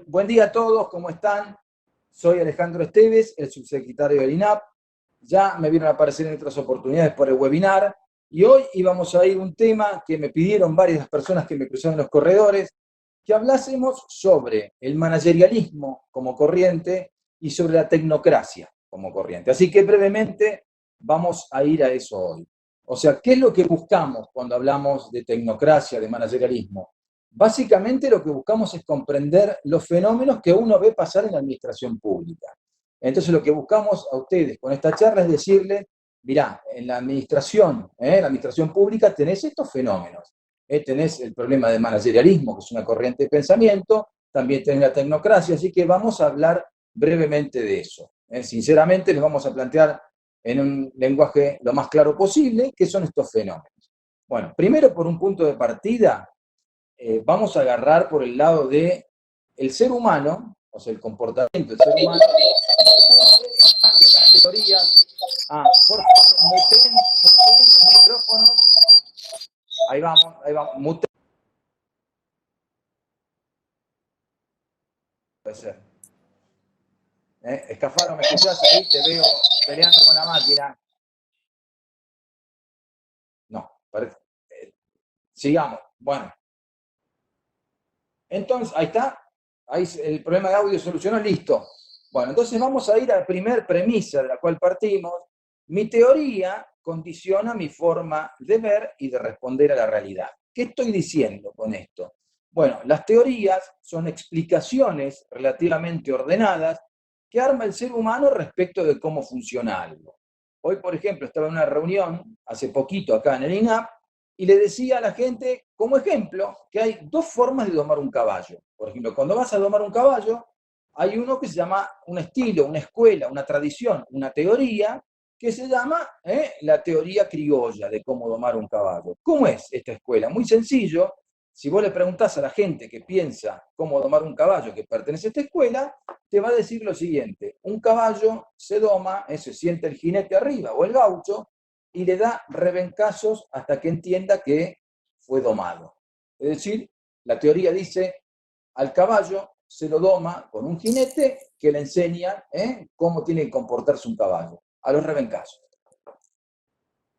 Buen día a todos, ¿cómo están? Soy Alejandro Esteves, el subsecretario del INAP. Ya me vieron aparecer en otras oportunidades por el webinar y hoy íbamos a ir a un tema que me pidieron varias personas que me cruzaron en los corredores, que hablásemos sobre el managerialismo como corriente y sobre la tecnocracia como corriente. Así que brevemente vamos a ir a eso hoy. O sea, ¿qué es lo que buscamos cuando hablamos de tecnocracia, de managerialismo? Básicamente lo que buscamos es comprender los fenómenos que uno ve pasar en la administración pública. Entonces lo que buscamos a ustedes con esta charla es decirles, mirá, en la administración pública tenés estos fenómenos. Tenés el problema del managerialismo, que es una corriente de pensamiento, también tenés la tecnocracia, así que vamos a hablar brevemente de eso. Sinceramente les vamos a plantear en un lenguaje lo más claro posible qué son estos fenómenos. Bueno, primero por un punto de partida, vamos a agarrar por el lado de el ser humano, o sea, el comportamiento del ser humano, las teorías. Por favor, muten los micrófonos. Ahí vamos, muten. Puede ser. Escafaro, ¿me escuchás ahí? Te veo peleando con la máquina. No, parece. Sigamos. Bueno. Entonces, ahí está. Ahí el problema de audio solucionó, listo. Bueno, entonces vamos a ir a la primera premisa de la cual partimos. Mi teoría condiciona mi forma de ver y de responder a la realidad. ¿Qué estoy diciendo con esto? Bueno, las teorías son explicaciones relativamente ordenadas que arma el ser humano respecto de cómo funciona algo. Hoy, por ejemplo, estaba en una reunión, hace poquito acá en el INAP, y le decía a la gente, como ejemplo, que hay dos formas de domar un caballo. Por ejemplo, cuando vas a domar un caballo, hay uno que se llama un estilo, una escuela, una tradición, una teoría, que se llama la teoría criolla de cómo domar un caballo. ¿Cómo es esta escuela? Muy sencillo. Si vos le preguntás a la gente que piensa cómo domar un caballo que pertenece a esta escuela, te va a decir lo siguiente: un caballo se doma, se siente el jinete arriba o el gaucho, y le da rebencazos hasta que entienda que fue domado. Es decir, la teoría dice, al caballo se lo doma con un jinete que le enseña cómo tiene que comportarse un caballo, a los rebencazos.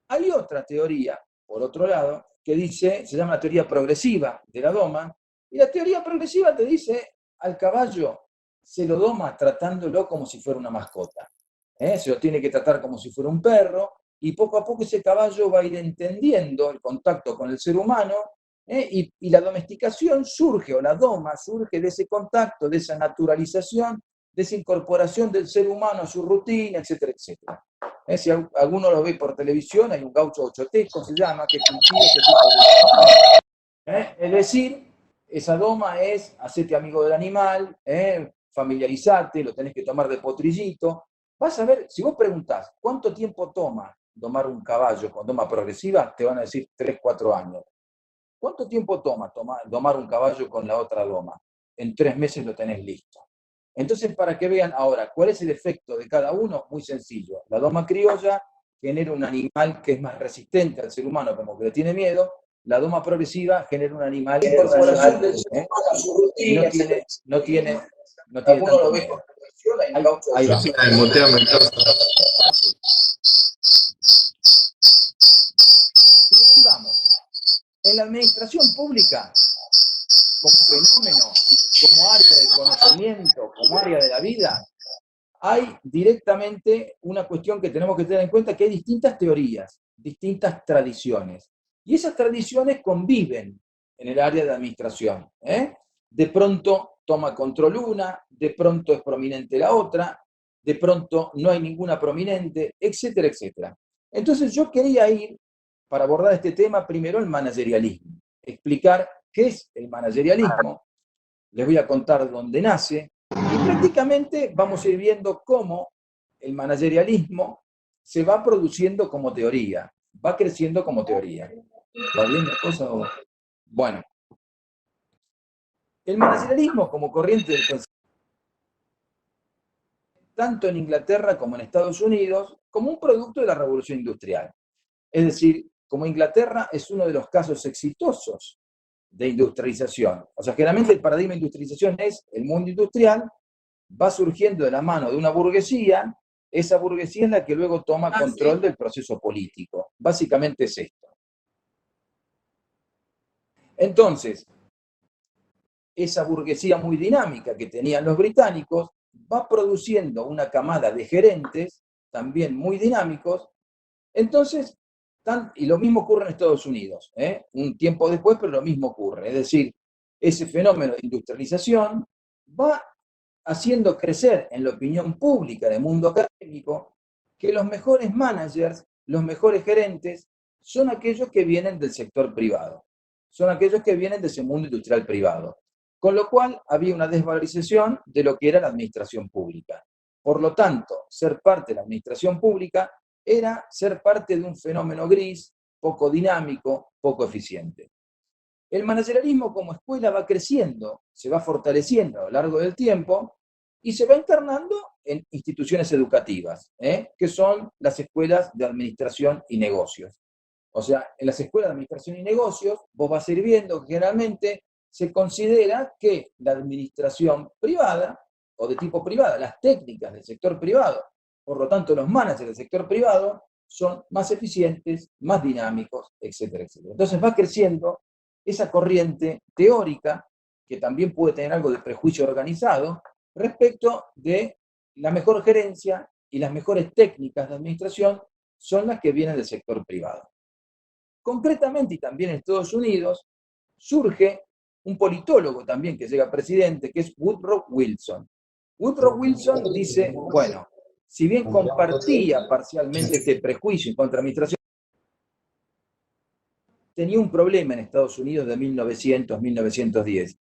Hay otra teoría, por otro lado, que dice, se llama la teoría progresiva de la doma, y la teoría progresiva te dice, al caballo se lo doma tratándolo como si fuera una mascota. Se lo tiene que tratar como si fuera un perro, y poco a poco ese caballo va a ir entendiendo el contacto con el ser humano, y la domesticación surge, o la doma surge de ese contacto, de esa naturalización, de esa incorporación del ser humano a su rutina, etcétera, etcétera. Si alguno lo ve por televisión, hay un gaucho ochoteco, se llama, que cultiva este tipo de... Es decir, esa doma es hacerte amigo del animal, familiarizarte, lo tenés que tomar de potrillito. Vas a ver, si vos preguntás cuánto tiempo toma domar un caballo con doma progresiva, te van a decir 3, 4 años. ¿Cuánto tiempo toma domar un caballo con la otra doma? En 3 meses lo tenés listo. Entonces, para que vean ahora cuál es el efecto de cada uno, muy sencillo. La doma criolla genera un animal que es más resistente al ser humano, como que le tiene miedo. La doma progresiva genera un animal que no tiene tanto miedo. Ahí va. Y ahí vamos. En la administración pública, como fenómeno, como área del conocimiento, como área de la vida, hay directamente una cuestión que tenemos que tener en cuenta, que hay distintas teorías, distintas tradiciones. Y esas tradiciones conviven en el área de administración. De pronto toma control una, de pronto es prominente la otra, de pronto no hay ninguna prominente, etcétera, etcétera. Entonces yo quería ir, para abordar este tema, primero el managerialismo. Explicar qué es el managerialismo, les voy a contar dónde nace, y prácticamente vamos a ir viendo cómo el managerialismo se va produciendo como teoría, va creciendo como teoría. ¿Va bien la cosa? Bueno, el managerialismo como corriente del pensamiento, tanto en Inglaterra como en Estados Unidos, como un producto de la revolución industrial. Es decir, como Inglaterra es uno de los casos exitosos de industrialización. O sea, generalmente el paradigma de industrialización es el mundo industrial, va surgiendo de la mano de una burguesía, esa burguesía es la que luego toma control del proceso político. Básicamente es esto. Entonces, esa burguesía muy dinámica que tenían los británicos va produciendo una camada de gerentes también muy dinámicos. Entonces, y lo mismo ocurre en Estados Unidos, un tiempo después, pero lo mismo ocurre. Es decir, ese fenómeno de industrialización va haciendo crecer en la opinión pública del mundo académico que los mejores managers, los mejores gerentes, son aquellos que vienen del sector privado, son aquellos que vienen de ese mundo industrial privado. Con lo cual había una desvalorización de lo que era la administración pública. Por lo tanto, ser parte de la administración pública era ser parte de un fenómeno gris, poco dinámico, poco eficiente. El managerialismo como escuela va creciendo, se va fortaleciendo a lo largo del tiempo y se va encarnando en instituciones educativas, que son las escuelas de administración y negocios. O sea, en las escuelas de administración y negocios vos vas a ir viendo que generalmente se considera que la administración privada o de tipo privada, las técnicas del sector privado, por lo tanto los managers del sector privado son más eficientes, más dinámicos, etcétera, etcétera. Entonces va creciendo esa corriente teórica, que también puede tener algo de prejuicio organizado, respecto de la mejor gerencia y las mejores técnicas de administración son las que vienen del sector privado. Concretamente, y también en Estados Unidos, surge un politólogo también que llega presidente, que es Woodrow Wilson. Woodrow Wilson dice, bueno, si bien compartía parcialmente este prejuicio en contra de la administración, tenía un problema en Estados Unidos de 1900-1910,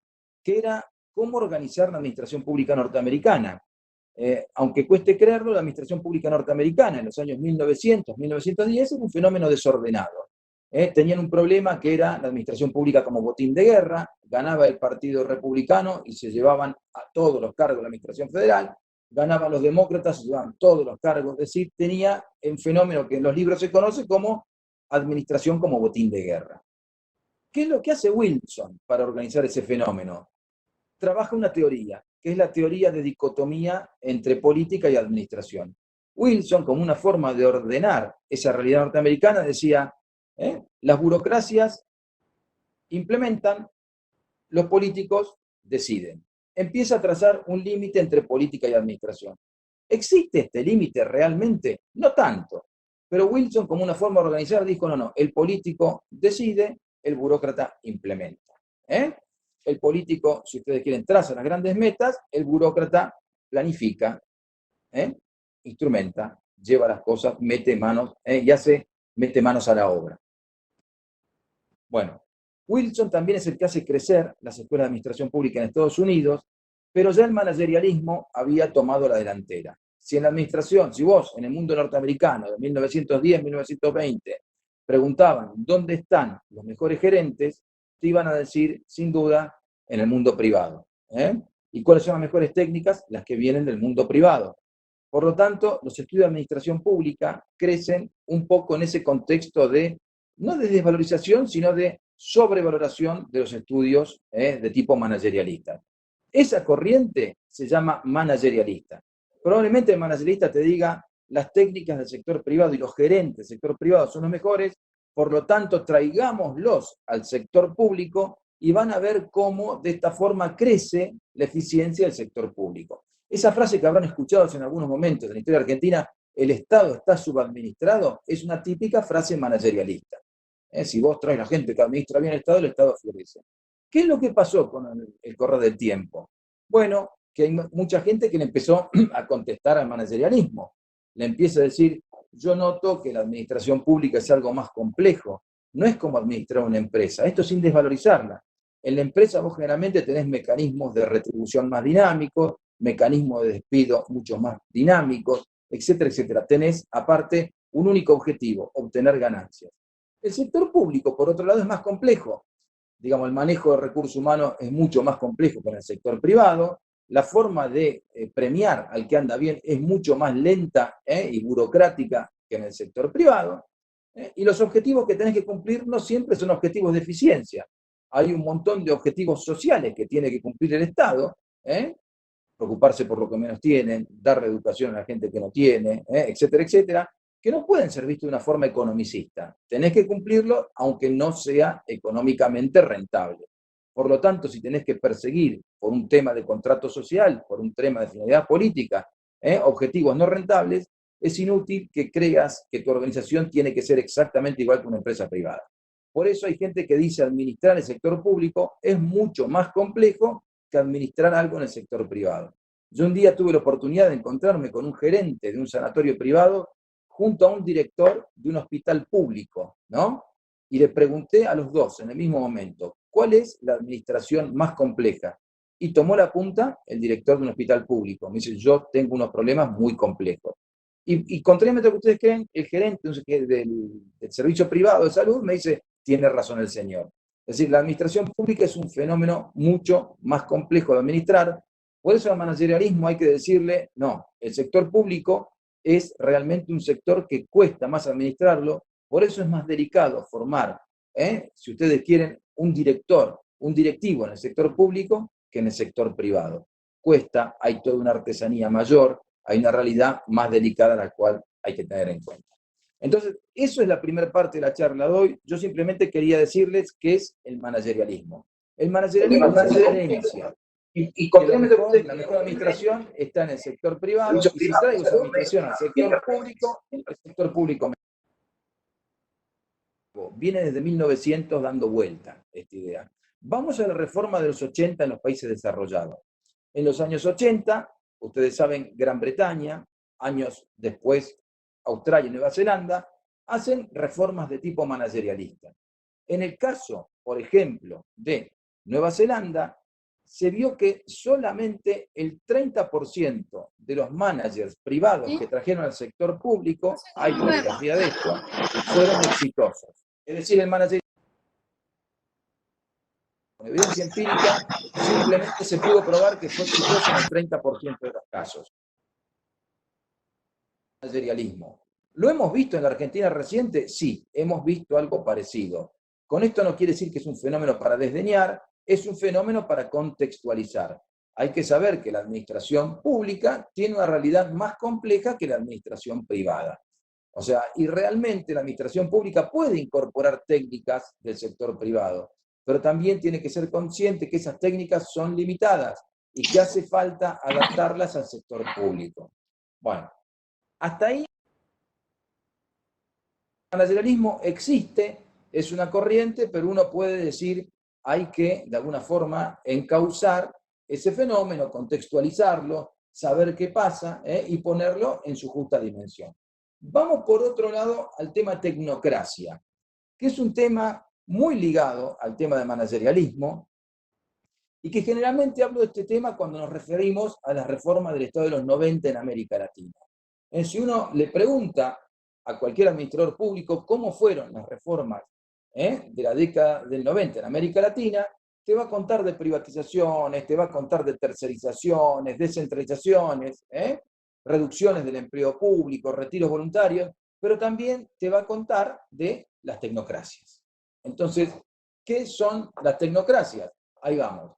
que era cómo organizar la administración pública norteamericana. Aunque cueste creerlo, la administración pública norteamericana en los años 1900-1910 era un fenómeno desordenado. Tenían un problema que era la administración pública como botín de guerra, ganaba el Partido Republicano y se llevaban a todos los cargos de la administración federal, ganaban los demócratas y se llevaban todos los cargos, es decir, tenía un fenómeno que en los libros se conoce como administración como botín de guerra. ¿Qué es lo que hace Wilson para organizar ese fenómeno? Trabaja una teoría, que es la teoría de dicotomía entre política y administración. Wilson, como una forma de ordenar esa realidad norteamericana, decía, las burocracias implementan, los políticos deciden. Empieza a trazar un límite entre política y administración. ¿Existe este límite realmente? No tanto. Pero Wilson, como una forma de organizar, dijo, no, el político decide, el burócrata implementa. El político, si ustedes quieren, traza las grandes metas, el burócrata planifica, instrumenta, lleva las cosas, mete manos, mete manos a la obra. Bueno, Wilson también es el que hace crecer las escuelas de administración pública en Estados Unidos, pero ya el managerialismo había tomado la delantera. Si en la administración, si vos en el mundo norteamericano de 1910-1920 preguntaban dónde están los mejores gerentes, te iban a decir, sin duda, en el mundo privado. ¿Y cuáles son las mejores técnicas? Las que vienen del mundo privado. Por lo tanto, los estudios de administración pública crecen un poco en ese contexto de, no de desvalorización, sino de sobrevaloración de los estudios de tipo managerialista. Esa corriente se llama managerialista. Probablemente el managerialista te diga, las técnicas del sector privado y los gerentes del sector privado son los mejores, por lo tanto traigámoslos al sector público y van a ver cómo de esta forma crece la eficiencia del sector público. Esa frase que habrán escuchado en algunos momentos en la historia argentina, el Estado está subadministrado, es una típica frase managerialista. Si vos traes la gente que administra bien el Estado florece. ¿Qué es lo que pasó con el correr del tiempo? Bueno, que hay mucha gente que le empezó a contestar al managerialismo. Le empieza a decir, yo noto que la administración pública es algo más complejo. No es como administrar una empresa. Esto sin desvalorizarla. En la empresa vos generalmente tenés mecanismos de retribución más dinámicos, mecanismos de despido mucho más dinámicos, etcétera, etcétera. Tenés, aparte, un único objetivo, obtener ganancias. El sector público, por otro lado, es más complejo. Digamos, el manejo de recursos humanos es mucho más complejo que en el sector privado. La forma de premiar al que anda bien es mucho más lenta y burocrática que en el sector privado. Y los objetivos que tenés que cumplir no siempre son objetivos de eficiencia. hay un montón de objetivos sociales que tiene que cumplir el Estado, preocuparse por lo que menos tienen, dar reeducación a la gente que no tiene, etcétera, etcétera, que no pueden ser vistos de una forma economicista. Tenés que cumplirlo aunque no sea económicamente rentable. Por lo tanto, si tenés que perseguir por un tema de contrato social, por un tema de finalidad política, objetivos no rentables, es inútil que creas que tu organización tiene que ser exactamente igual que una empresa privada. Por eso hay gente que dice administrar el sector público es mucho más complejo que administrar algo en el sector privado. Yo un día tuve la oportunidad de encontrarme con un gerente de un sanatorio privado junto a un director de un hospital público, ¿no? Y le pregunté a los dos en el mismo momento, ¿cuál es la administración más compleja? Y tomó la punta el director de un hospital público. Me dice, yo tengo unos problemas muy complejos. Y contrariamente a lo que ustedes creen, el gerente del servicio privado de salud me dice, tiene razón el señor. Es decir, la administración pública es un fenómeno mucho más complejo de administrar. Por eso al managerialismo hay que decirle, no, el sector público es realmente un sector que cuesta más administrarlo, por eso es más delicado formar, si ustedes quieren, un director, un directivo en el sector público que en el sector privado. Cuesta, hay toda una artesanía mayor, hay una realidad más delicada a la cual hay que tener en cuenta. Entonces, eso es la primera parte de la charla de hoy. Yo simplemente quería decirles qué es el managerialismo. El managerialismo es una creencia. Que la mejor administración está en el sector privado, y si traigo esa administración al sector público, el sector público viene desde 1900 dando vuelta esta idea. Vamos a la reforma de los 80 en los países desarrollados. En los años 80, ustedes saben, Gran Bretaña, años después Australia y Nueva Zelanda, hacen reformas de tipo managerialista. En el caso, por ejemplo, de Nueva Zelanda, se vio que solamente el 30% de los managers privados que trajeron al sector público, hay bibliografía de esto, fueron exitosos. Es decir, el manager con evidencia empírica simplemente se pudo probar que fue exitoso en el 30% de los casos. Managerialismo. ¿Lo hemos visto en la Argentina reciente? Sí, hemos visto algo parecido. Con esto no quiere decir que es un fenómeno para desdeñar, es un fenómeno para contextualizar. Hay que saber que la administración pública tiene una realidad más compleja que la administración privada. O sea, y realmente la administración pública puede incorporar técnicas del sector privado, pero también tiene que ser consciente que esas técnicas son limitadas y que hace falta adaptarlas al sector público. Bueno, hasta ahí el managerialismo existe, es una corriente, pero uno puede decir hay que, de alguna forma, encauzar ese fenómeno, contextualizarlo, saber qué pasa y ponerlo en su justa dimensión. Vamos por otro lado al tema tecnocracia, que es un tema muy ligado al tema de managerialismo y que generalmente hablo de este tema cuando nos referimos a las reformas del Estado de los 90 en América Latina. Si uno le pregunta a cualquier administrador público cómo fueron las reformas de la década del 90 en América Latina, te va a contar de privatizaciones, te va a contar de tercerizaciones, descentralizaciones, reducciones del empleo público, retiros voluntarios, pero también te va a contar de las tecnocracias. Entonces, ¿qué son las tecnocracias? Ahí vamos.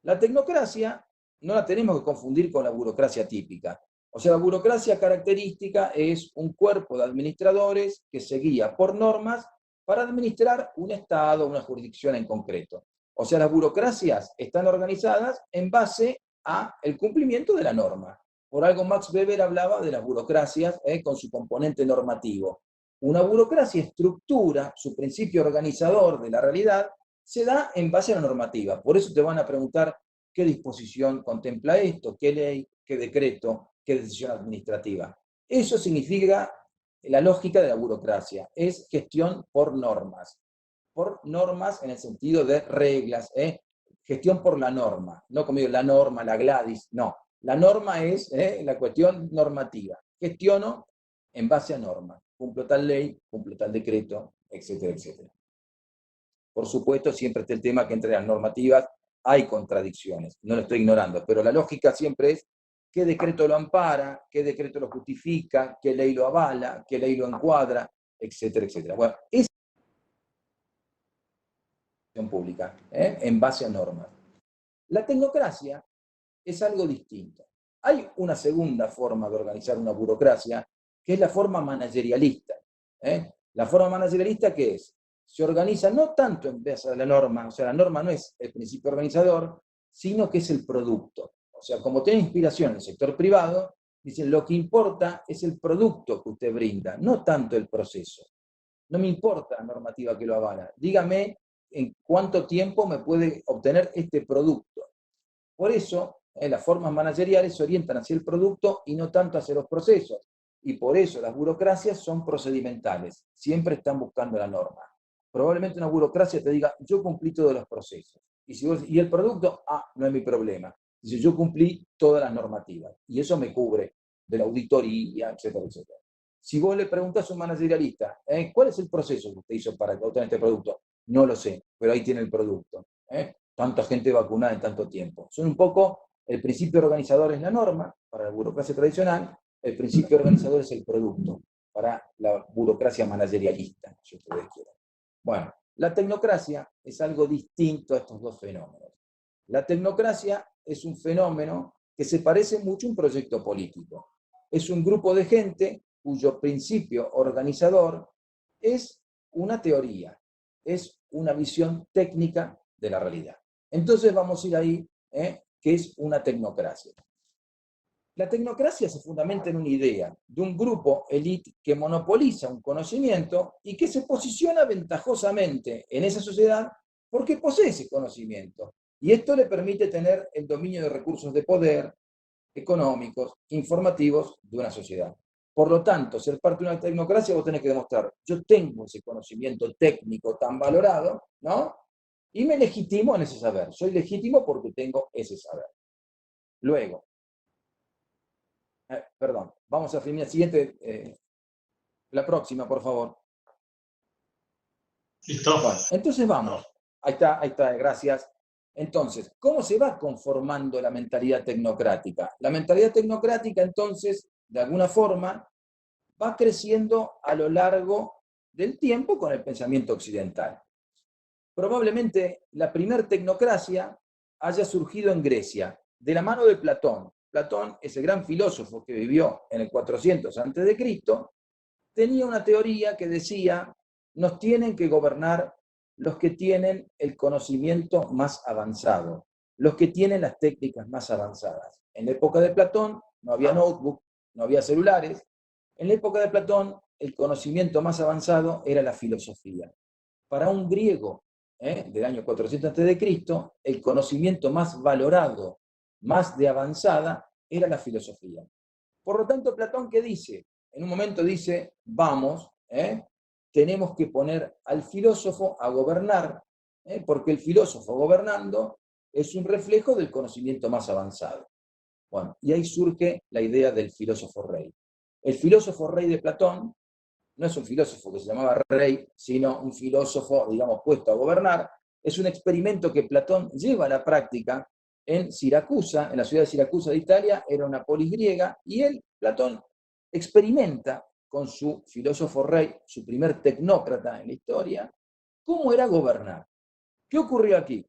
La tecnocracia no la tenemos que confundir con la burocracia típica. O sea, la burocracia característica es un cuerpo de administradores que se guía por normas para administrar un Estado, una jurisdicción en concreto. O sea, las burocracias están organizadas en base al cumplimiento de la norma. Por algo Max Weber hablaba de las burocracias con su componente normativo. Una burocracia estructura su principio organizador de la realidad, se da en base a la normativa. Por eso te van a preguntar qué disposición contempla esto, qué ley, qué decreto, qué decisión administrativa. Eso significa la lógica de la burocracia, es gestión por normas en el sentido de reglas, gestión por la norma, no como digo, la norma, la Gladys, no. La norma es la cuestión normativa. Gestiono en base a normas. Cumplo tal ley, cumplo tal decreto, etcétera, etcétera. Por supuesto, siempre está el tema que entre las normativas hay contradicciones, no lo estoy ignorando, pero la lógica siempre es qué decreto lo ampara, qué decreto lo justifica, qué ley lo avala, qué ley lo encuadra, etcétera, etcétera. Bueno, pública, en base a normas. La tecnocracia es algo distinto. Hay una segunda forma de organizar una burocracia, que es la forma managerialista. La forma managerialista, ¿qué es? Se organiza no tanto en base a la norma, o sea, la norma no es el principio organizador, sino que es el producto. O sea, como tiene inspiración en el sector privado, dicen, lo que importa es el producto que usted brinda, no tanto el proceso. No me importa la normativa que lo avala. Dígame en cuánto tiempo me puede obtener este producto. Por eso, las formas manageriales se orientan hacia el producto y no tanto hacia los procesos. Y por eso las burocracias son procedimentales. Siempre están buscando la norma. Probablemente una burocracia te diga, yo cumplí todos los procesos. Y el producto, no es mi problema. Dice, yo cumplí todas las normativas. Y eso me cubre de la auditoría, etcétera, etcétera. Si vos le preguntás a un managerialista, ¿cuál es el proceso que usted hizo para obtener este producto? No lo sé, pero ahí tiene el producto. Tanta gente vacunada en tanto tiempo. Son un poco, el principio organizador es la norma para la burocracia tradicional, el principio organizador es el producto para la burocracia managerialista, si ustedes quieren. Bueno, la tecnocracia es algo distinto a estos dos fenómenos. La tecnocracia es un fenómeno que se parece mucho a un proyecto político. Es un grupo de gente cuyo principio organizador es una teoría, es una visión técnica de la realidad. Entonces vamos a ir ahí, que es una tecnocracia. La tecnocracia se fundamenta en una idea de un grupo élite que monopoliza un conocimiento y que se posiciona ventajosamente en esa sociedad porque posee ese conocimiento. Y esto le permite tener el dominio de recursos de poder económicos, informativos de una sociedad. Por lo tanto, ser parte de una tecnocracia vos tenés que demostrar, yo tengo ese conocimiento técnico tan valorado, ¿no? Y me legitimo en ese saber. Soy legítimo porque tengo ese saber. Luego, perdón, vamos a filmar siguiente, la próxima, por favor. Listo. Bueno, entonces vamos. Ahí está, gracias. Entonces, ¿cómo se va conformando la mentalidad tecnocrática? La mentalidad tecnocrática, entonces, de alguna forma, va creciendo a lo largo del tiempo con el pensamiento occidental. Probablemente la primer tecnocracia haya surgido en Grecia, de la mano de Platón. Platón, ese gran filósofo que vivió en el 400 a.C., tenía una teoría que decía, nos tienen que gobernar los que tienen el conocimiento más avanzado, los que tienen las técnicas más avanzadas. En la época de Platón no había notebook, no había celulares. En la época de Platón el conocimiento más avanzado era la filosofía. Para un griego del año 400 a.C., el conocimiento más valorado, más de avanzada, era la filosofía. Por lo tanto, Platón, ¿qué dice? En un momento dice, vamos, tenemos que poner al filósofo a gobernar, porque el filósofo gobernando es un reflejo del conocimiento más avanzado. Bueno, y ahí surge la idea del filósofo rey. El filósofo rey de Platón no es un filósofo que se llamaba rey, sino un filósofo, digamos, puesto a gobernar. Es un experimento que Platón lleva a la práctica en Siracusa, en la ciudad de Siracusa de Italia, era una polis griega, y él, Platón, experimenta con su filósofo rey, su primer tecnócrata en la historia, cómo era gobernar. ¿Qué ocurrió aquí?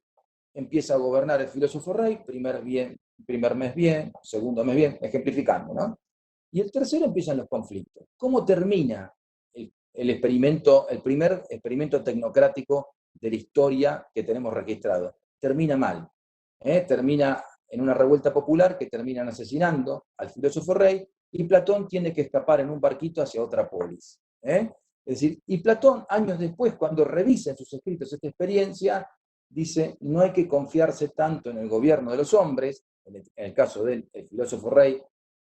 Empieza a gobernar el filósofo rey, primer mes bien, segundo mes bien, ejemplificando, ¿no? Y el tercero empiezan los conflictos. ¿Cómo termina el primer experimento tecnocrático de la historia que tenemos registrado? Termina mal. Termina en una revuelta popular que terminan asesinando al filósofo rey y Platón tiene que escapar en un barquito hacia otra polis. Es decir, y Platón, años después, cuando revisa en sus escritos esta experiencia, dice, no hay que confiarse tanto en el gobierno de los hombres, en el caso del filósofo rey,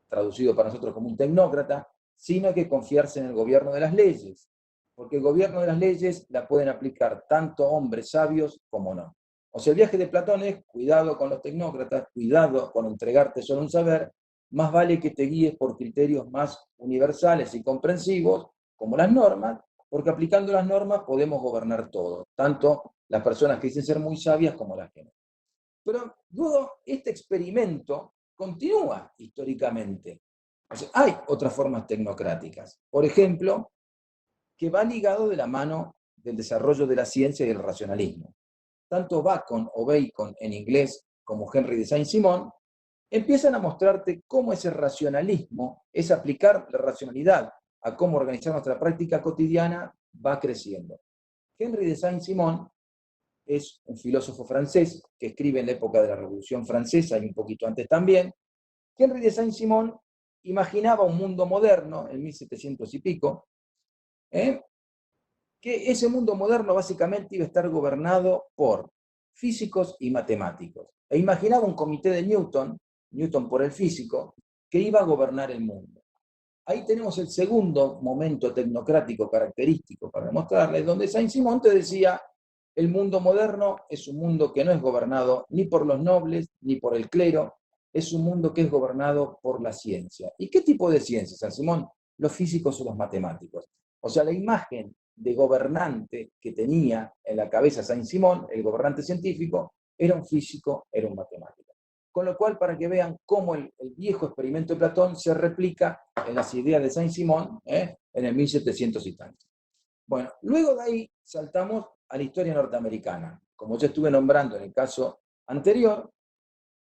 traducido para nosotros como un tecnócrata, sino hay que confiarse en el gobierno de las leyes, porque el gobierno de las leyes la pueden aplicar tanto hombres sabios como no. O sea, el viaje de Platón es cuidado con los tecnócratas, cuidado con entregarte solo un saber, más vale que te guíes por criterios más universales y comprensivos, como las normas, porque aplicando las normas podemos gobernar todo, tanto las personas que dicen ser muy sabias como las que no. Pero luego este experimento continúa históricamente. O sea, hay otras formas tecnocráticas. Por ejemplo, que va ligado de la mano del desarrollo de la ciencia y el racionalismo. tanto Bacon en inglés como Henry de Saint-Simon, empiezan a mostrarte cómo ese racionalismo, es aplicar la racionalidad a cómo organizar nuestra práctica cotidiana, va creciendo. Henry de Saint-Simon es un filósofo francés que escribe en la época de la Revolución Francesa y un poquito antes también. Henry de Saint-Simon imaginaba un mundo moderno, en 1700 y pico, que ese mundo moderno básicamente iba a estar gobernado por físicos y matemáticos. E imaginaba un comité de Newton, Newton por el físico, que iba a gobernar el mundo. Ahí tenemos el segundo momento tecnocrático característico para demostrarles, donde Saint-Simon te decía, el mundo moderno es un mundo que no es gobernado ni por los nobles ni por el clero, es un mundo que es gobernado por la ciencia. ¿Y qué tipo de ciencia, Saint-Simon? Los físicos o los matemáticos. O sea, la imagen de gobernante que tenía en la cabeza Saint-Simon, el gobernante científico, era un físico, era un matemático. Con lo cual, para que vean cómo el viejo experimento de Platón se replica en las ideas de Saint-Simon en el 1700 y tanto. Bueno, luego de ahí saltamos a la historia norteamericana. Como ya estuve nombrando en el caso anterior,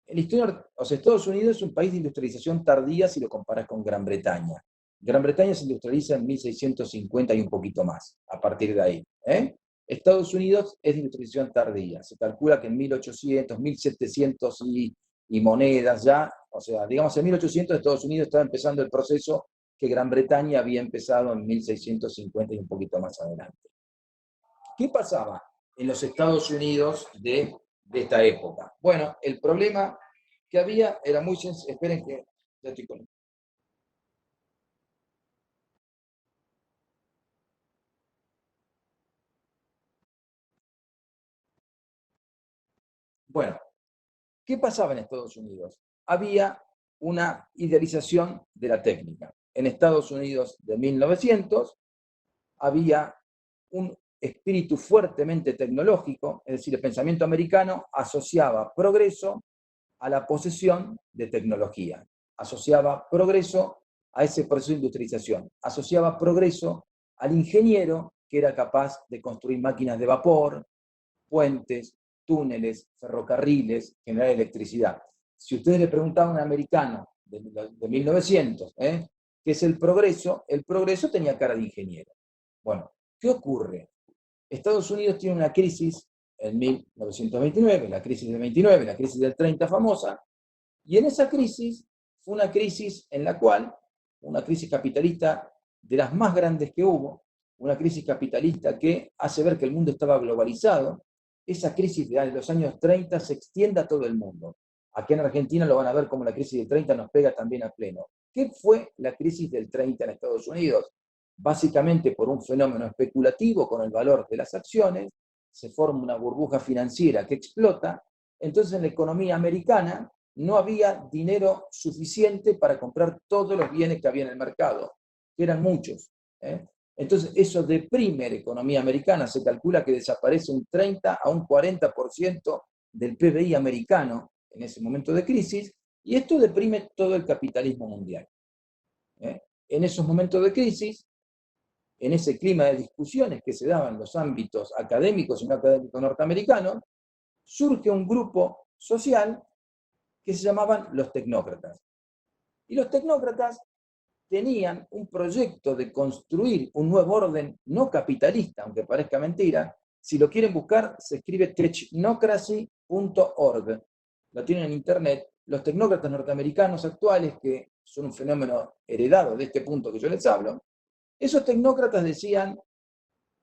Estados Unidos es un país de industrialización tardía si lo comparas con Gran Bretaña. Gran Bretaña se industrializa en 1650 y un poquito más, a partir de ahí. Estados Unidos es de industrialización tardía. Se calcula que en 1800, 1700 y monedas ya, o sea, digamos en 1800 Estados Unidos estaba empezando el proceso que Gran Bretaña había empezado en 1650 y un poquito más adelante. ¿Qué pasaba en los Estados Unidos de esta época? Bueno, el problema que había era muy sencillo. Esperen que ya estoy con... Bueno, ¿qué pasaba en Estados Unidos? Había una idealización de la técnica. En Estados Unidos de 1900 había un espíritu fuertemente tecnológico, es decir, el pensamiento americano asociaba progreso a la posesión de tecnología, asociaba progreso a ese proceso de industrialización, asociaba progreso al ingeniero que era capaz de construir máquinas de vapor, puentes, túneles, ferrocarriles, generar electricidad. Si ustedes le preguntaban a un americano de 1900, ¿qué es el progreso tenía cara de ingeniero. Bueno, ¿qué ocurre? Estados Unidos tiene una crisis en 1929, la crisis del 29, la crisis del 30 famosa, y en esa crisis fue una crisis en la cual, una crisis capitalista de las más grandes que hubo, una crisis capitalista que hace ver que el mundo estaba globalizado, esa crisis de los años 30 se extiende a todo el mundo. Aquí en Argentina lo van a ver como la crisis del 30 nos pega también a pleno. ¿Qué fue la crisis del 30 en Estados Unidos? Básicamente por un fenómeno especulativo con el valor de las acciones, se forma una burbuja financiera que explota, entonces en la economía americana no había dinero suficiente para comprar todos los bienes que había en el mercado, que eran muchos. Entonces eso deprime la economía americana, se calcula que desaparece un 30 a un 40% del PBI americano en ese momento de crisis, y esto deprime todo el capitalismo mundial. En esos momentos de crisis, en ese clima de discusiones que se daban en los ámbitos académicos y no académicos norteamericanos, surge un grupo social que se llamaban los tecnócratas. Y los tecnócratas tenían un proyecto de construir un nuevo orden no capitalista, aunque parezca mentira. Si lo quieren buscar, se escribe technocracy.org. Lo tienen en internet. Los tecnócratas norteamericanos actuales, que son un fenómeno heredado de este punto que yo les hablo, esos tecnócratas decían,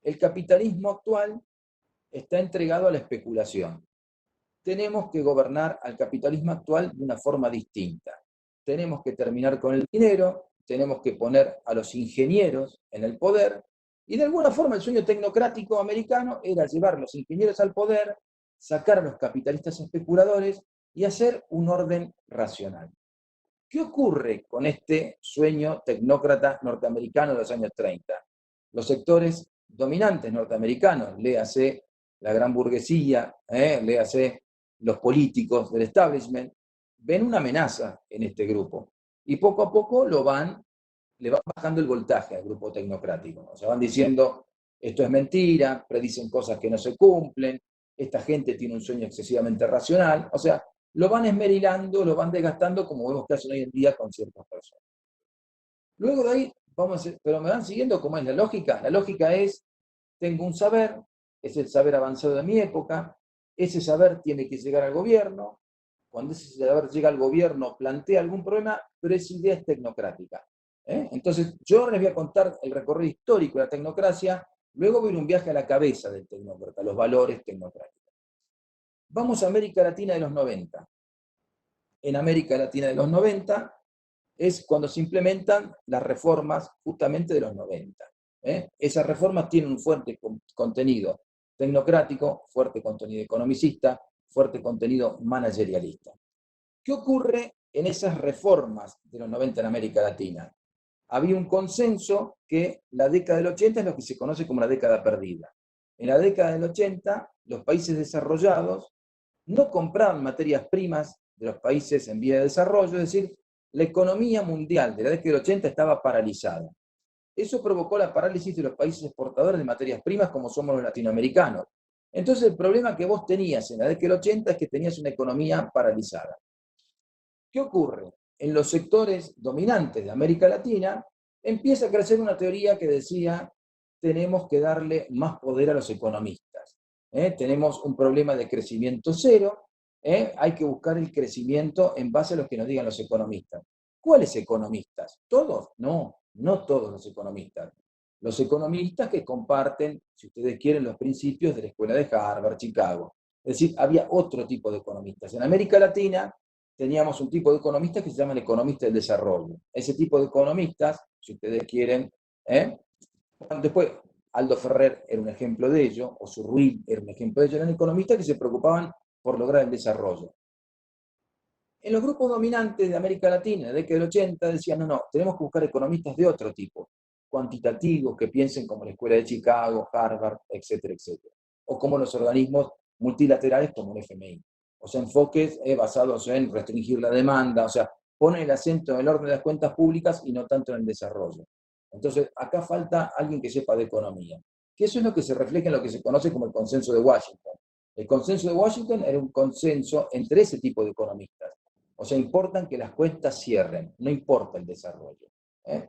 el capitalismo actual está entregado a la especulación. Tenemos que gobernar al capitalismo actual de una forma distinta. Tenemos que terminar con el dinero, tenemos que poner a los ingenieros en el poder, y de alguna forma el sueño tecnocrático americano era llevar a los ingenieros al poder, sacar a los capitalistas especuladores y hacer un orden racional. ¿Qué ocurre con este sueño tecnócrata norteamericano de los años 30? Los sectores dominantes norteamericanos, léase la gran burguesía, léase los políticos del establishment, ven una amenaza en este grupo y poco a poco le van bajando el voltaje al grupo tecnocrático. O sea, van diciendo, esto es mentira, predicen cosas que no se cumplen, esta gente tiene un sueño excesivamente racional, o sea, lo van esmerilando, lo van desgastando como vemos que hacen hoy en día con ciertas personas. Luego de ahí, pero me van siguiendo cómo es la lógica. La lógica es, tengo un saber, es el saber avanzado de mi época, ese saber tiene que llegar al gobierno, cuando ese saber llega al gobierno plantea algún problema, pero esa idea es tecnocrática. Entonces, yo ahora les voy a contar el recorrido histórico de la tecnocracia, luego voy a ir un viaje a la cabeza del tecnócrata, los valores tecnocráticos. Vamos a América Latina de los 90. En América Latina de los 90 es cuando se implementan las reformas justamente de los 90. Esas reformas tienen un fuerte contenido tecnocrático, fuerte contenido economicista, fuerte contenido managerialista. ¿Qué ocurre en esas reformas de los 90 en América Latina? Había un consenso que la década del 80 es lo que se conoce como la década perdida. En la década del 80, los países desarrollados no compraban materias primas de los países en vía de desarrollo, es decir, la economía mundial de la década del 80 estaba paralizada. Eso provocó la parálisis de los países exportadores de materias primas como somos los latinoamericanos. Entonces el problema que vos tenías en la década del 80 es que tenías una economía paralizada. ¿Qué ocurre? En los sectores dominantes de América Latina empieza a crecer una teoría que decía tenemos que darle más poder a los economistas. Tenemos un problema de crecimiento cero, hay que buscar el crecimiento en base a lo que nos digan los economistas. ¿Cuáles economistas? ¿Todos? No, no todos los economistas. Los economistas que comparten, si ustedes quieren, los principios de la escuela de Harvard, Chicago. Es decir, había otro tipo de economistas. En América Latina teníamos un tipo de economistas que se llaman economistas del desarrollo. Ese tipo de economistas, si ustedes quieren, después Aldo Ferrer era un ejemplo de ello, o Zurruy era un ejemplo de ello, eran economistas que se preocupaban por lograr el desarrollo. En los grupos dominantes de América Latina, de la década del 80, decían, no, tenemos que buscar economistas de otro tipo, cuantitativos, que piensen como la Escuela de Chicago, Harvard, etcétera, etcétera. O como los organismos multilaterales como el FMI. O sea, enfoques basados en restringir la demanda, o sea, ponen el acento en el orden de las cuentas públicas y no tanto en el desarrollo. Entonces, acá falta alguien que sepa de economía. Que eso es lo que se refleja en lo que se conoce como el consenso de Washington. El consenso de Washington era un consenso entre ese tipo de economistas. O sea, importan que las cuentas cierren, no importa el desarrollo.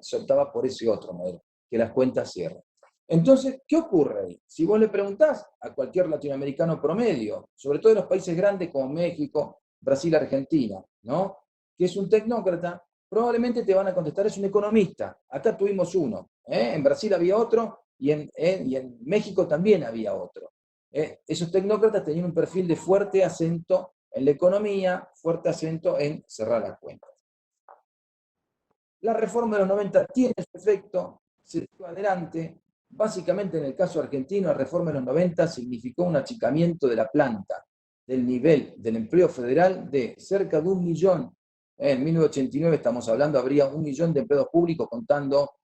Se optaba por ese otro modelo, que las cuentas cierren. Entonces, ¿qué ocurre ahí? Si vos le preguntás a cualquier latinoamericano promedio, sobre todo en los países grandes como México, Brasil, Argentina, ¿no? Que es un tecnócrata, probablemente te van a contestar, es un economista. Acá tuvimos uno, en Brasil había otro y en México también había otro. Esos tecnócratas tenían un perfil de fuerte acento en la economía, fuerte acento en cerrar las cuentas. La reforma de los 90 tiene su efecto, se lleva adelante. Básicamente, en el caso argentino, la reforma de los 90 significó un achicamiento de la planta, del nivel del empleo federal de cerca de 1 millón. En 1989 estamos hablando, habría 1 millón de empleados públicos contando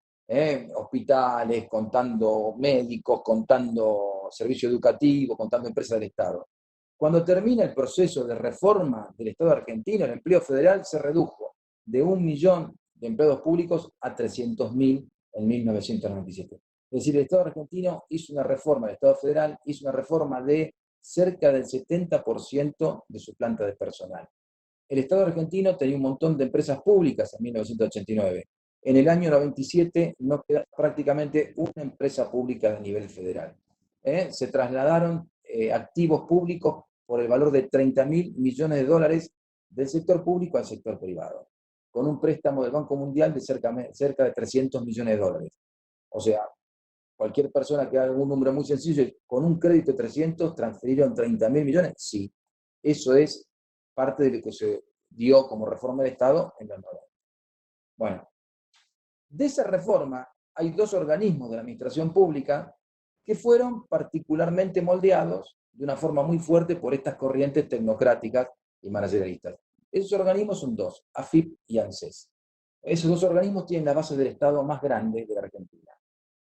hospitales, contando médicos, contando servicio educativo, contando empresas del Estado. Cuando termina el proceso de reforma del Estado argentino, el empleo federal se redujo de 1 millón de empleados públicos a 300.000 en 1997. Es decir, el Estado argentino hizo una reforma, el Estado federal hizo una reforma de cerca del 70% de su planta de personal. El Estado argentino tenía un montón de empresas públicas en 1989. En el año 97 no queda prácticamente una empresa pública de nivel federal. Se trasladaron activos públicos por el valor de 30.000 millones de dólares del sector público al sector privado, con un préstamo del Banco Mundial de cerca de 300 millones de dólares. O sea, cualquier persona que haga un número muy sencillo, con un crédito de 300, transfirieron 30.000 millones, sí. Eso es parte de lo que se dio como reforma del Estado en los 90. Bueno, de esa reforma hay 2 organismos de la administración pública que fueron particularmente moldeados de una forma muy fuerte por estas corrientes tecnocráticas y managerialistas. Esos organismos son 2, AFIP y ANSES. Esos 2 organismos tienen la base del Estado más grande de la Argentina.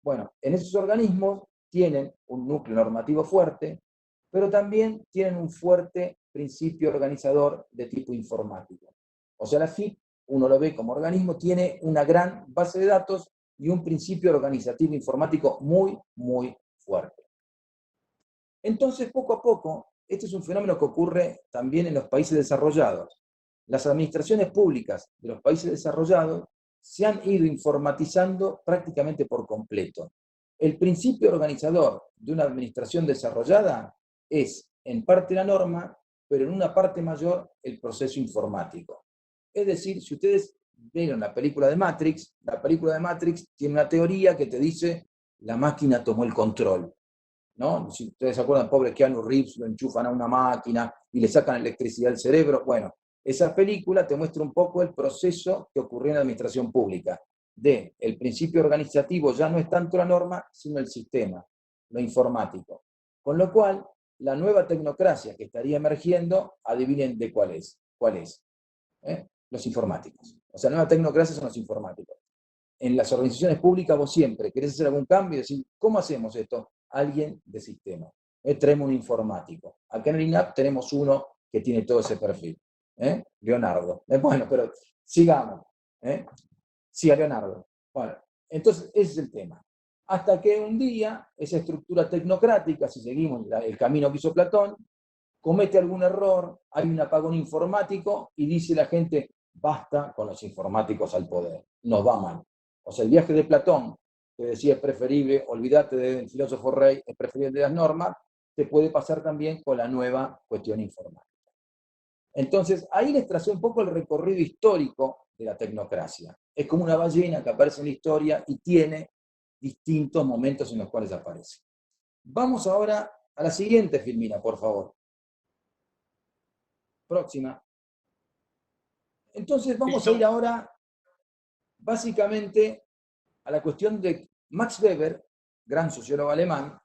Bueno, en esos organismos tienen un núcleo normativo fuerte, pero también tienen un fuerte principio organizador de tipo informático. O sea, la AFIP, uno lo ve como organismo, tiene una gran base de datos y un principio organizativo informático muy, muy fuerte. Entonces, poco a poco, este es un fenómeno que ocurre también en los países desarrollados. Las administraciones públicas de los países desarrollados se han ido informatizando prácticamente por completo. El principio organizador de una administración desarrollada es, en parte, la norma, pero en una parte mayor, el proceso informático. Es decir, si ustedes vieron la película de Matrix tiene una teoría que te dice la máquina tomó el control, ¿no? Si ustedes se acuerdan, pobre Keanu Reeves, lo enchufan a una máquina y le sacan electricidad del cerebro. Bueno, esa película te muestra un poco el proceso que ocurrió en la administración pública. El principio organizativo ya no es tanto la norma, sino el sistema, lo informático. Con lo cual, la nueva tecnocracia que estaría emergiendo, adivinen de cuál es. ¿Cuál es? Los informáticos. O sea, la nueva tecnocracia son los informáticos. En las organizaciones públicas vos siempre querés hacer algún cambio y decir, ¿cómo hacemos esto? Alguien de sistema. Traemos un informático. Acá en el INAP tenemos uno que tiene todo ese perfil. Leonardo. Bueno, pero sigamos. Siga Leonardo. Bueno, entonces ese es el tema. Hasta que un día esa estructura tecnocrática, si seguimos el camino que hizo Platón, comete algún error, hay un apagón informático y dice la gente, basta con los informáticos al poder, nos va mal. O sea, el viaje de Platón, que decía es preferible, olvídate del filósofo rey, es preferible de las normas, te puede pasar también con la nueva cuestión informática. Entonces, ahí les tracé un poco el recorrido histórico de la tecnocracia. Es como una ballena que aparece en la historia y tiene distintos momentos en los cuales aparece. Vamos ahora a la siguiente filmina, por favor. Próxima. Entonces vamos a ir ahora básicamente a la cuestión de Max Weber, gran sociólogo alemán,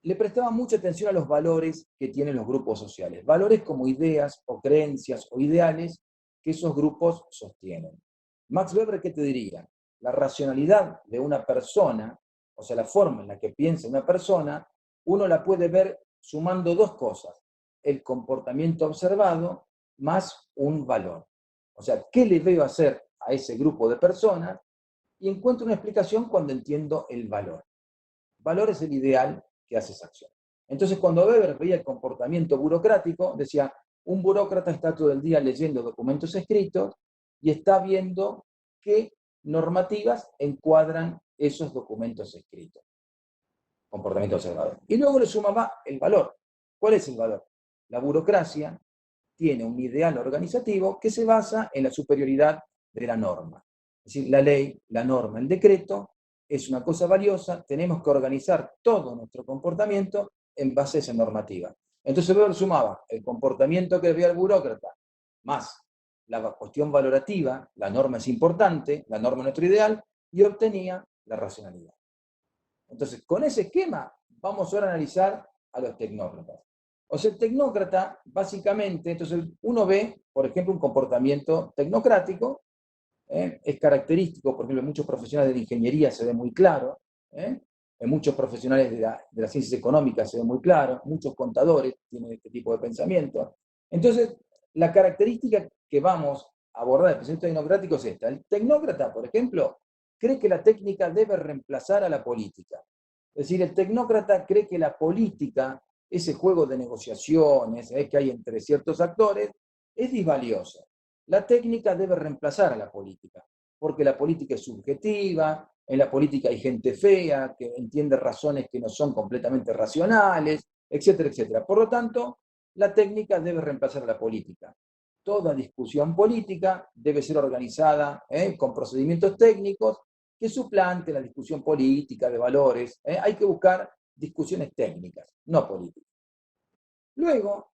le prestaba mucha atención a los valores que tienen los grupos sociales. Valores como ideas o creencias o ideales que esos grupos sostienen. Max Weber, ¿qué te diría? La racionalidad de una persona, o sea, la forma en la que piensa una persona, uno la puede ver sumando dos cosas: el comportamiento observado más un valor. O sea, ¿qué le veo hacer a ese grupo de personas? Y encuentro una explicación cuando entiendo el valor. Valor es el ideal que hace esa acción. Entonces, cuando Weber veía el comportamiento burocrático, decía, un burócrata está todo el día leyendo documentos escritos y está viendo qué normativas encuadran esos documentos escritos. Comportamiento observador. Y luego le sumaba el valor. ¿Cuál es el valor? La burocracia tiene un ideal organizativo que se basa en la superioridad de la norma. Es decir, la ley, la norma, el decreto es una cosa valiosa, tenemos que organizar todo nuestro comportamiento en base a esa normativa. Entonces Weber sumaba el comportamiento que veía el burócrata, más la cuestión valorativa, la norma es importante, la norma es nuestro ideal, y obtenía la racionalidad. Entonces, con ese esquema, vamos ahora a analizar a los tecnócratas. O sea, el tecnócrata, básicamente, entonces uno ve, por ejemplo, un comportamiento tecnocrático, es característico, por ejemplo, en muchos profesionales de la ingeniería se ve muy claro, en muchos profesionales de las ciencias económicas se ve muy claro, muchos contadores tienen este tipo de pensamiento. Entonces, la característica que vamos a abordar del pensamiento tecnocrático es esta. El tecnócrata, por ejemplo, cree que la técnica debe reemplazar a la política. Es decir, el tecnócrata cree que la política, ese juego de negociaciones que hay entre ciertos actores, es disvalioso. La técnica debe reemplazar a la política, porque la política es subjetiva, en la política hay gente fea, que entiende razones que no son completamente racionales, etcétera, etcétera. Por lo tanto, la técnica debe reemplazar a la política. Toda discusión política debe ser organizada con procedimientos técnicos que suplanten la discusión política de valores. Hay que buscar discusiones técnicas, no políticas. Luego,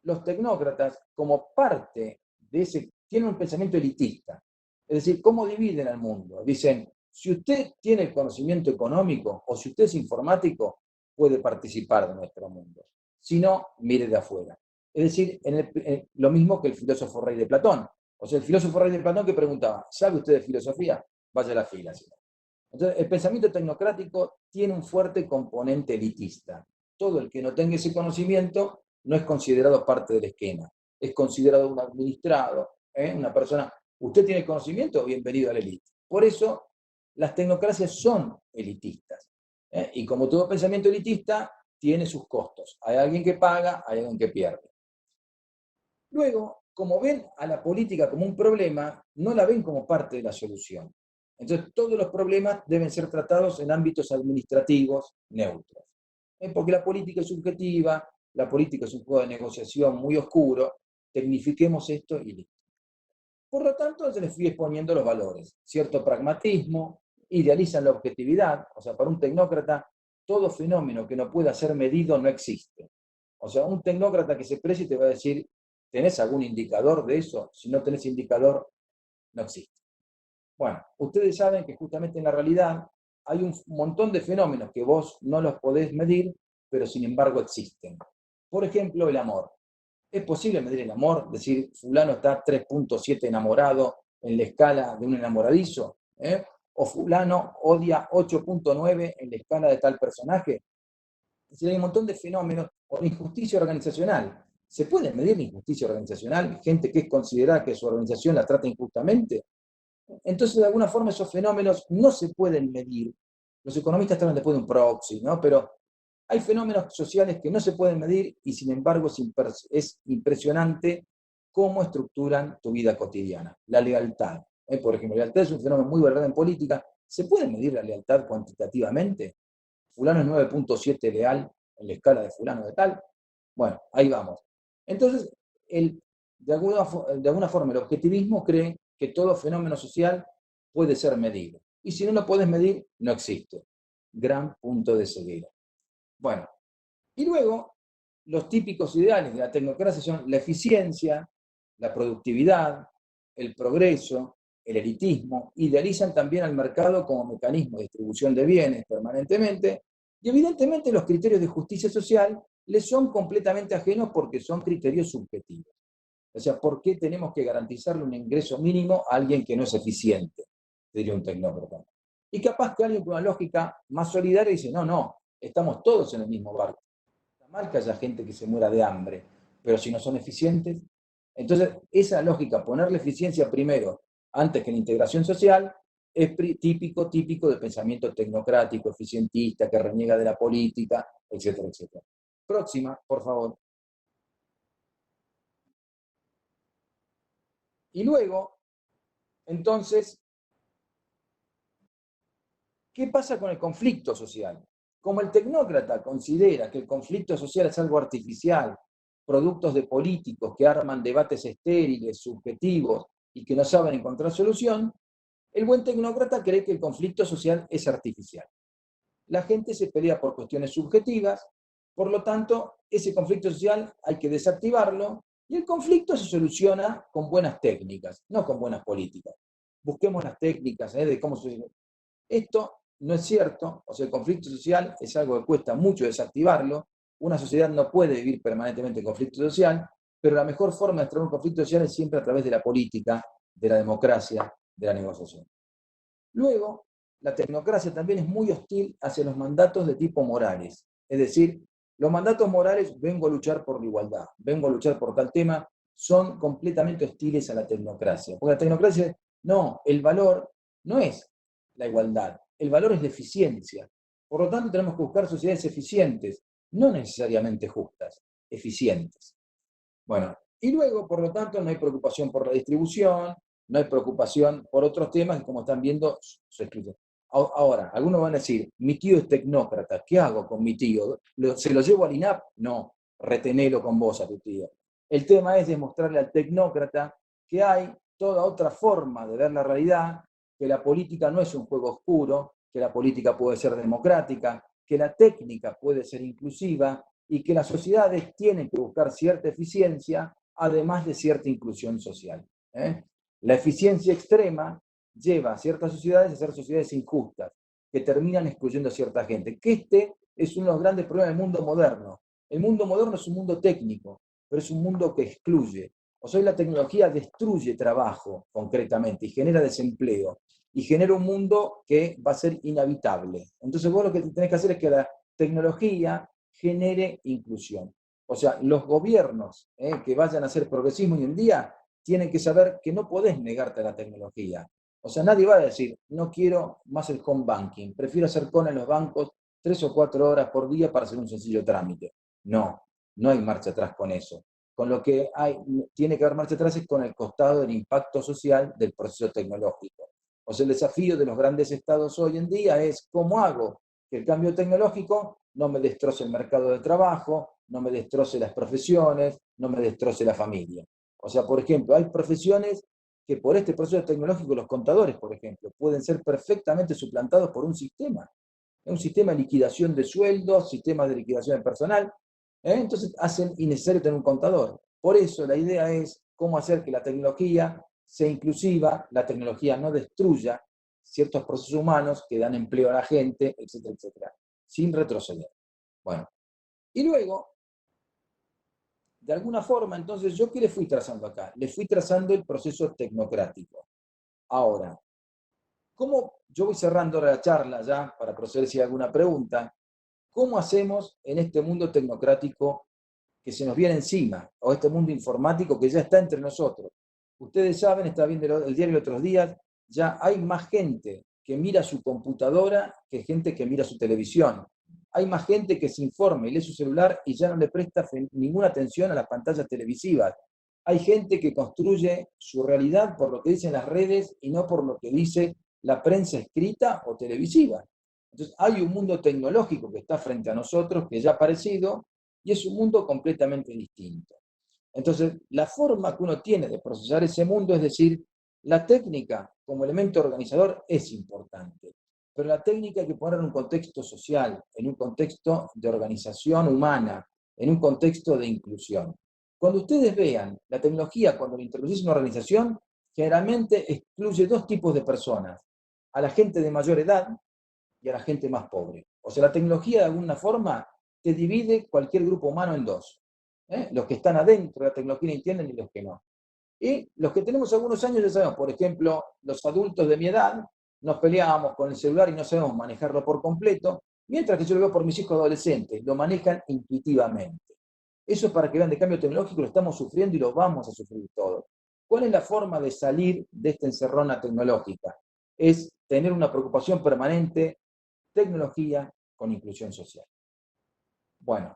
los tecnócratas, como parte de ese, tienen un pensamiento elitista. Es decir, ¿cómo dividen al mundo? Dicen, si usted tiene el conocimiento económico o si usted es informático, puede participar de nuestro mundo. Si no, mire de afuera. Es decir, lo mismo que el filósofo rey de Platón. O sea, el filósofo rey de Platón que preguntaba, ¿sabe usted de filosofía? Vaya a la fila. Entonces, el pensamiento tecnocrático tiene un fuerte componente elitista. Todo el que no tenga ese conocimiento no es considerado parte del esquema. Es considerado un administrado, una persona. ¿Usted tiene conocimiento? Bienvenido a la élite. Por eso, las tecnocracias son elitistas. Y como todo pensamiento elitista, tiene sus costos. Hay alguien que paga, hay alguien que pierde. Luego, como ven a la política como un problema, no la ven como parte de la solución. Entonces, todos los problemas deben ser tratados en ámbitos administrativos neutros. Porque la política es subjetiva, la política es un juego de negociación muy oscuro, tecnifiquemos esto y listo. Por lo tanto, se les fui exponiendo los valores. Cierto pragmatismo, idealizan la objetividad, o sea, para un tecnócrata, todo fenómeno que no pueda ser medido no existe. O sea, un tecnócrata que se precie te va a decir, ¿tenés algún indicador de eso? Si no tenés indicador, no existe. Bueno, ustedes saben que justamente en la realidad hay un montón de fenómenos que vos no los podés medir, pero sin embargo existen. Por ejemplo, el amor. ¿Es posible medir el amor? Decir, fulano está 3.7 enamorado en la escala de un enamoradizo, ¿eh? O fulano odia 8.9 en la escala de tal personaje. Es decir, hay un montón de fenómenos, o la injusticia organizacional. ¿Se puede medir la injusticia organizacional? Gente que es considerada que su organización la trata injustamente. Entonces, de alguna forma, esos fenómenos no se pueden medir. Los economistas hablan después de un proxy, ¿no? Pero hay fenómenos sociales que no se pueden medir y, sin embargo, es impresionante cómo estructuran tu vida cotidiana. La lealtad. Por ejemplo, la lealtad es un fenómeno muy verdadero en política. ¿Se puede medir la lealtad cuantitativamente? Fulano es 9.7 leal en la escala de fulano de tal. Bueno, ahí vamos. Entonces, de alguna forma, el objetivismo cree que todo fenómeno social puede ser medido. Y si no lo puedes medir, no existe. Gran punto de ceguera. Bueno, y luego, los típicos ideales de la tecnocracia son la eficiencia, la productividad, el progreso, el elitismo, idealizan también al mercado como mecanismo de distribución de bienes permanentemente, y evidentemente los criterios de justicia social les son completamente ajenos porque son criterios subjetivos. O sea, ¿por qué tenemos que garantizarle un ingreso mínimo a alguien que no es eficiente? Diría un tecnócrata. Y capaz que alguien con una lógica más solidaria dice, no, no, estamos todos en el mismo barco. Está mal que haya gente que se muera de hambre, pero si no son eficientes. Entonces, esa lógica, ponerle eficiencia primero, antes que la integración social, es típico del pensamiento tecnocrático, eficientista, que reniega de la política, etcétera, etcétera. Próxima, por favor. Y luego, entonces, ¿qué pasa con el conflicto social? Como el tecnócrata considera que el conflicto social es algo artificial, productos de políticos que arman debates estériles, subjetivos y que no saben encontrar solución, el buen tecnócrata cree que el conflicto social es artificial. La gente se pelea por cuestiones subjetivas, por lo tanto, ese conflicto social hay que desactivarlo y el conflicto se soluciona con buenas técnicas, no con buenas políticas. Busquemos las técnicas de cómo se... Esto no es cierto, o sea, el conflicto social es algo que cuesta mucho desactivarlo. Una sociedad no puede vivir permanentemente en conflicto social, pero la mejor forma de extraer un conflicto social es siempre a través de la política, de la democracia, de la negociación. Luego, la tecnocracia también es muy hostil hacia los mandatos de tipo morales. Es decir, los mandatos morales, vengo a luchar por la igualdad, vengo a luchar por tal tema, son completamente hostiles a la tecnocracia. Porque la tecnocracia, no, el valor no es la igualdad, el valor es la eficiencia. Por lo tanto, tenemos que buscar sociedades eficientes, no necesariamente justas, eficientes. Bueno, y luego, por lo tanto, no hay preocupación por la distribución, no hay preocupación por otros temas que, como están viendo, se excluyen. Ahora, algunos van a decir, mi tío es tecnócrata, ¿qué hago con mi tío? ¿Se lo llevo al INAP? No, retenelo con vos a tu tío. El tema es demostrarle al tecnócrata que hay toda otra forma de ver la realidad, que la política no es un juego oscuro, que la política puede ser democrática, que la técnica puede ser inclusiva y que las sociedades tienen que buscar cierta eficiencia, además de cierta inclusión social. La eficiencia extrema lleva a ciertas sociedades a ser sociedades injustas, que terminan excluyendo a cierta gente. Que este es uno de los grandes problemas del mundo moderno. El mundo moderno es un mundo técnico, pero es un mundo que excluye. O sea, la tecnología destruye trabajo concretamente y genera desempleo y genera un mundo que va a ser inhabitable. Entonces vos lo que tenés que hacer es que la tecnología genere inclusión. O sea, los gobiernos que vayan a hacer progresismo hoy en día tienen que saber que no podés negarte a la tecnología. O sea, nadie va a decir, no quiero más el home banking, prefiero hacer cola en los bancos 3 o 4 horas por día para hacer un sencillo trámite. No, no hay marcha atrás con eso. Con lo que tiene que haber marcha atrás es con el costado del impacto social del proceso tecnológico. O sea, el desafío de los grandes estados hoy en día es cómo hago que el cambio tecnológico no me destroce el mercado de trabajo, no me destroce las profesiones, no me destroce la familia. O sea, por ejemplo, hay profesiones que por este proceso tecnológico, los contadores, por ejemplo, pueden ser perfectamente suplantados por un sistema. Un sistema de liquidación de sueldos, sistemas de liquidación de personal. Entonces hacen innecesario tener un contador. Por eso la idea es cómo hacer que la tecnología sea inclusiva, la tecnología no destruya ciertos procesos humanos que dan empleo a la gente, etcétera, etcétera, sin retroceder. Bueno, y luego, de alguna forma, entonces, ¿yo qué le fui trazando acá? Le fui trazando el proceso tecnocrático. Ahora, ¿cómo, yo voy cerrando la charla ya, para proceder si hay alguna pregunta, ¿cómo hacemos en este mundo tecnocrático que se nos viene encima, o este mundo informático que ya está entre nosotros? Ustedes saben, está viendo el diario de otros días, ya hay más gente que mira su computadora que gente que mira su televisión. Hay más gente que se informa y lee su celular y ya no le presta ninguna atención a las pantallas televisivas. Hay gente que construye su realidad por lo que dicen las redes y no por lo que dice la prensa escrita o televisiva. Entonces, hay un mundo tecnológico que está frente a nosotros, que ya ha aparecido, y es un mundo completamente distinto. Entonces, la forma que uno tiene de procesar ese mundo, es decir, la técnica como elemento organizador es importante, pero la técnica hay que poner en un contexto social, en un contexto de organización humana, en un contexto de inclusión. Cuando ustedes vean la tecnología, cuando la introducís en una organización, generalmente excluye dos tipos de personas: a la gente de mayor edad y a la gente más pobre. O sea, la tecnología de alguna forma te divide cualquier grupo humano en dos. Los que están adentro de la tecnología entienden y los que no. Y los que tenemos algunos años ya sabemos, por ejemplo, los adultos de mi edad, nos peleábamos con el celular y no sabemos manejarlo por completo, mientras que yo lo veo por mis hijos adolescentes, lo manejan intuitivamente. Eso es para que vean, de cambio tecnológico lo estamos sufriendo y lo vamos a sufrir todos. ¿Cuál es la forma de salir de esta encerrona tecnológica? Es tener una preocupación permanente, tecnología con inclusión social. Bueno,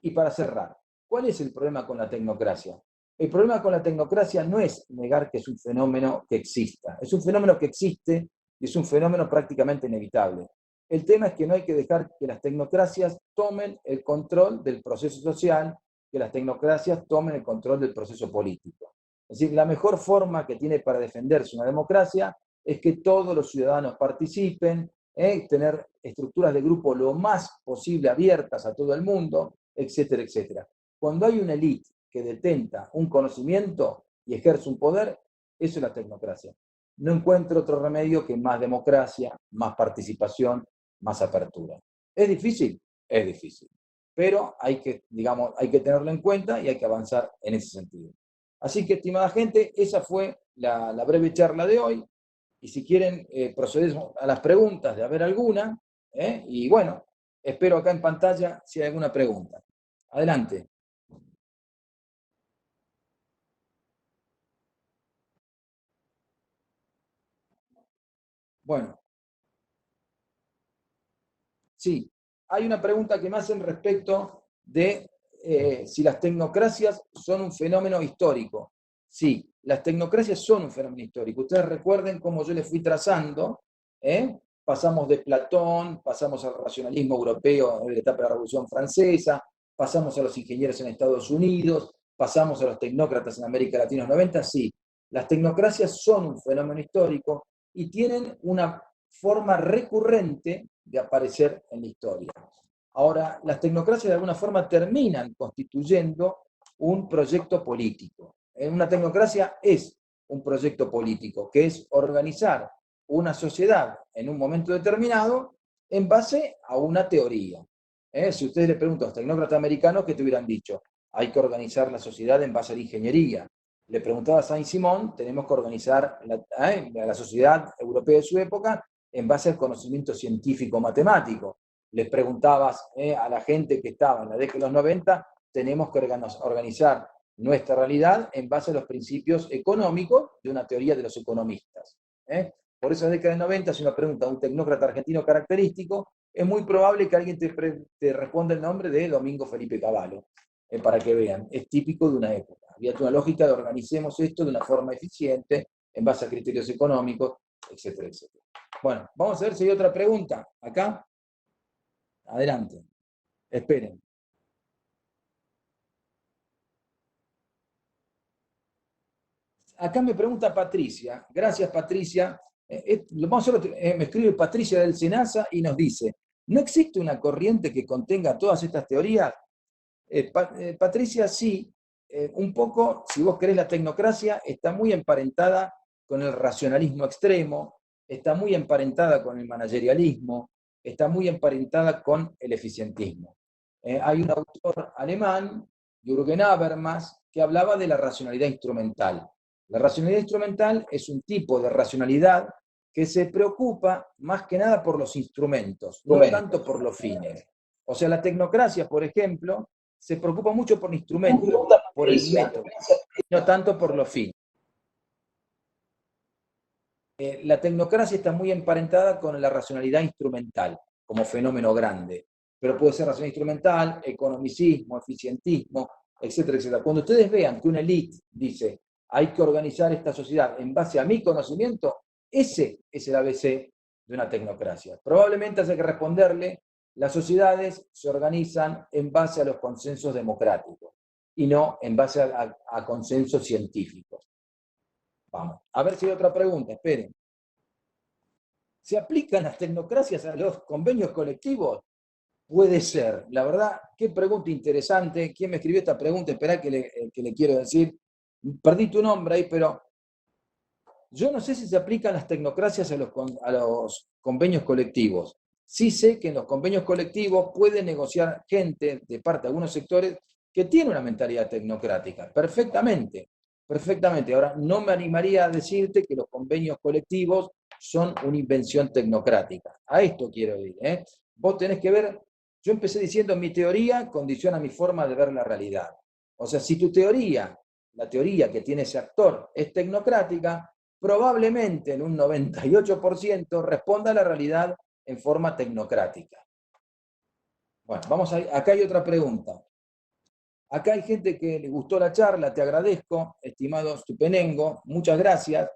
y para cerrar, ¿cuál es el problema con la tecnocracia? El problema con la tecnocracia no es negar que es un fenómeno que exista. Es un fenómeno que existe y es un fenómeno prácticamente inevitable. El tema es que no hay que dejar que las tecnocracias tomen el control del proceso social, que las tecnocracias tomen el control del proceso político. Es decir, la mejor forma que tiene para defenderse una democracia es que todos los ciudadanos participen, tener estructuras de grupo lo más posible abiertas a todo el mundo, etcétera, etcétera. Cuando hay una élite que detenta un conocimiento y ejerce un poder, eso es la tecnocracia. No encuentro otro remedio que más democracia, más participación, más apertura. ¿Es difícil? Es difícil. Pero hay que, digamos, hay que tenerlo en cuenta y hay que avanzar en ese sentido. Así que, estimada gente, esa fue la breve charla de hoy. Y si quieren, procedemos a las preguntas, de haber alguna. Y bueno, espero acá en pantalla si hay alguna pregunta. Adelante. Bueno, sí, hay una pregunta que me hacen respecto de si las tecnocracias son un fenómeno histórico. Sí, las tecnocracias son un fenómeno histórico. Ustedes recuerden cómo yo les fui trazando, ¿eh? Pasamos de Platón, pasamos al racionalismo europeo en la etapa de la Revolución Francesa, pasamos a los ingenieros en Estados Unidos, pasamos a los tecnócratas en América Latina en los 90. Sí, las tecnocracias son un fenómeno histórico y tienen una forma recurrente de aparecer en la historia. Ahora, las tecnocracias de alguna forma terminan constituyendo un proyecto político. Una tecnocracia es un proyecto político, que es organizar una sociedad en un momento determinado en base a una teoría. Si ustedes le preguntan a los tecnócratas americanos, ¿qué te hubieran dicho? Hay que organizar la sociedad en base a la ingeniería. Le preguntaba a Saint-Simon, tenemos que organizar la sociedad europea de su época en base al conocimiento científico-matemático. Les preguntabas a la gente que estaba en la década de los 90, tenemos que organizar nuestra realidad en base a los principios económicos de una teoría de los economistas. Por eso en la década del 90, si uno pregunta a un tecnócrata argentino característico, es muy probable que alguien te responda el nombre de Domingo Felipe Cavallo, para que vean. Es típico de una época. Había una lógica de organicemos esto de una forma eficiente, en base a criterios económicos, etcétera, etcétera. Bueno, vamos a ver si hay otra pregunta. Acá. Adelante. Esperen. Acá me pregunta Patricia. Gracias, Patricia. Me escribe Patricia del Senasa y nos dice, ¿no existe una corriente que contenga todas estas teorías? Patricia, sí, un poco, si vos querés, la tecnocracia está muy emparentada con el racionalismo extremo, está muy emparentada con el managerialismo, está muy emparentada con el eficientismo. Hay un autor alemán, Jürgen Habermas, que hablaba de la racionalidad instrumental. La racionalidad instrumental es un tipo de racionalidad que se preocupa más que nada por los instrumentos, no tanto por los fines. O sea, la tecnocracia, por ejemplo, se preocupa mucho por el instrumento, por el método, no tanto por los fines. La tecnocracia está muy emparentada con la racionalidad instrumental, como fenómeno grande, pero puede ser racionalidad instrumental, economicismo, eficientismo, etcétera, etcétera. Cuando ustedes vean que una élite dice, hay que organizar esta sociedad en base a mi conocimiento, ese es el ABC de una tecnocracia. Probablemente haya que responderle, las sociedades se organizan en base a los consensos democráticos y no en base a consensos científicos. Vamos, a ver si hay otra pregunta, esperen. ¿Se aplican las tecnocracias a los convenios colectivos? Puede ser. La verdad, qué pregunta interesante. ¿Quién me escribió esta pregunta? Esperá que le quiero decir. Perdí tu nombre ahí, pero yo no sé si se aplican las tecnocracias a los convenios colectivos. Sí sé que en los convenios colectivos puede negociar gente de parte de algunos sectores que tiene una mentalidad tecnocrática. Perfectamente, perfectamente. Ahora, no me animaría a decirte que los convenios colectivos son una invención tecnocrática. A esto quiero ir. Vos tenés que ver, yo empecé diciendo, mi teoría condiciona mi forma de ver la realidad. O sea, si tu teoría, la teoría que tiene ese actor, es tecnocrática, probablemente en un 98% responda a la realidad en forma tecnocrática. Bueno, acá hay otra pregunta. Acá hay gente que le gustó la charla, te agradezco, estimado Stupenengo, muchas gracias.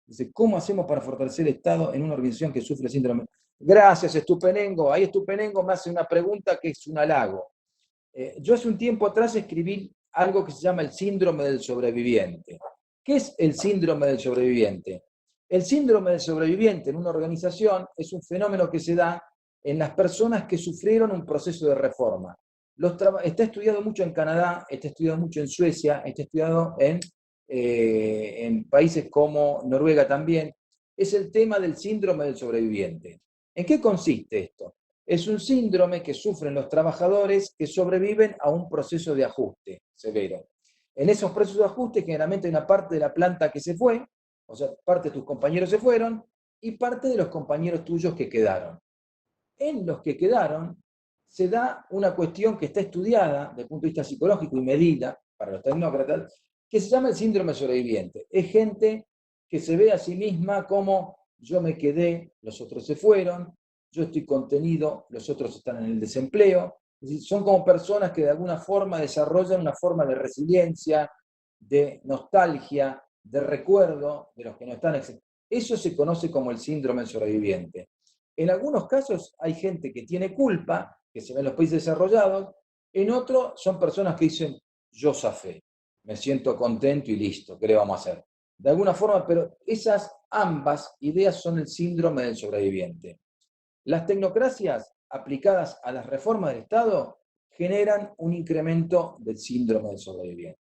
Dice, ¿cómo hacemos para fortalecer el Estado en una organización que sufre síndrome? Gracias, Stupenengo. Ahí Stupenengo me hace una pregunta que es un halago. Yo hace un tiempo atrás escribí algo que se llama el síndrome del sobreviviente. ¿Qué es el síndrome del sobreviviente? El síndrome del sobreviviente en una organización es un fenómeno que se da en las personas que sufrieron un proceso de reforma. Está estudiado mucho en Canadá, está estudiado mucho en Suecia, está estudiado en países como Noruega también. Es el tema del síndrome del sobreviviente. ¿En qué consiste esto? Es un síndrome que sufren los trabajadores que sobreviven a un proceso de ajuste severo. En esos procesos de ajuste generalmente hay una parte de la planta que se fue, o sea, parte de tus compañeros se fueron y parte de los compañeros tuyos que quedaron. En los que quedaron se da una cuestión que está estudiada desde el punto de vista psicológico y medida para los tecnócratas, que se llama el síndrome sobreviviente. Es gente que se ve a sí misma como yo me quedé, los otros se fueron, yo estoy contenido, los otros están en el desempleo. Es decir, son como personas que de alguna forma desarrollan una forma de resiliencia, de nostalgia, de recuerdo de los que no están. Eso se conoce como el síndrome sobreviviente. En algunos casos hay gente que tiene culpa, que se ve en los países desarrollados, en otros son personas que dicen, yo zafé, me siento contento y listo, ¿qué le vamos a hacer? De alguna forma, pero esas ambas ideas son el síndrome del sobreviviente. Las tecnocracias aplicadas a las reformas del Estado generan un incremento del síndrome del sobreviviente.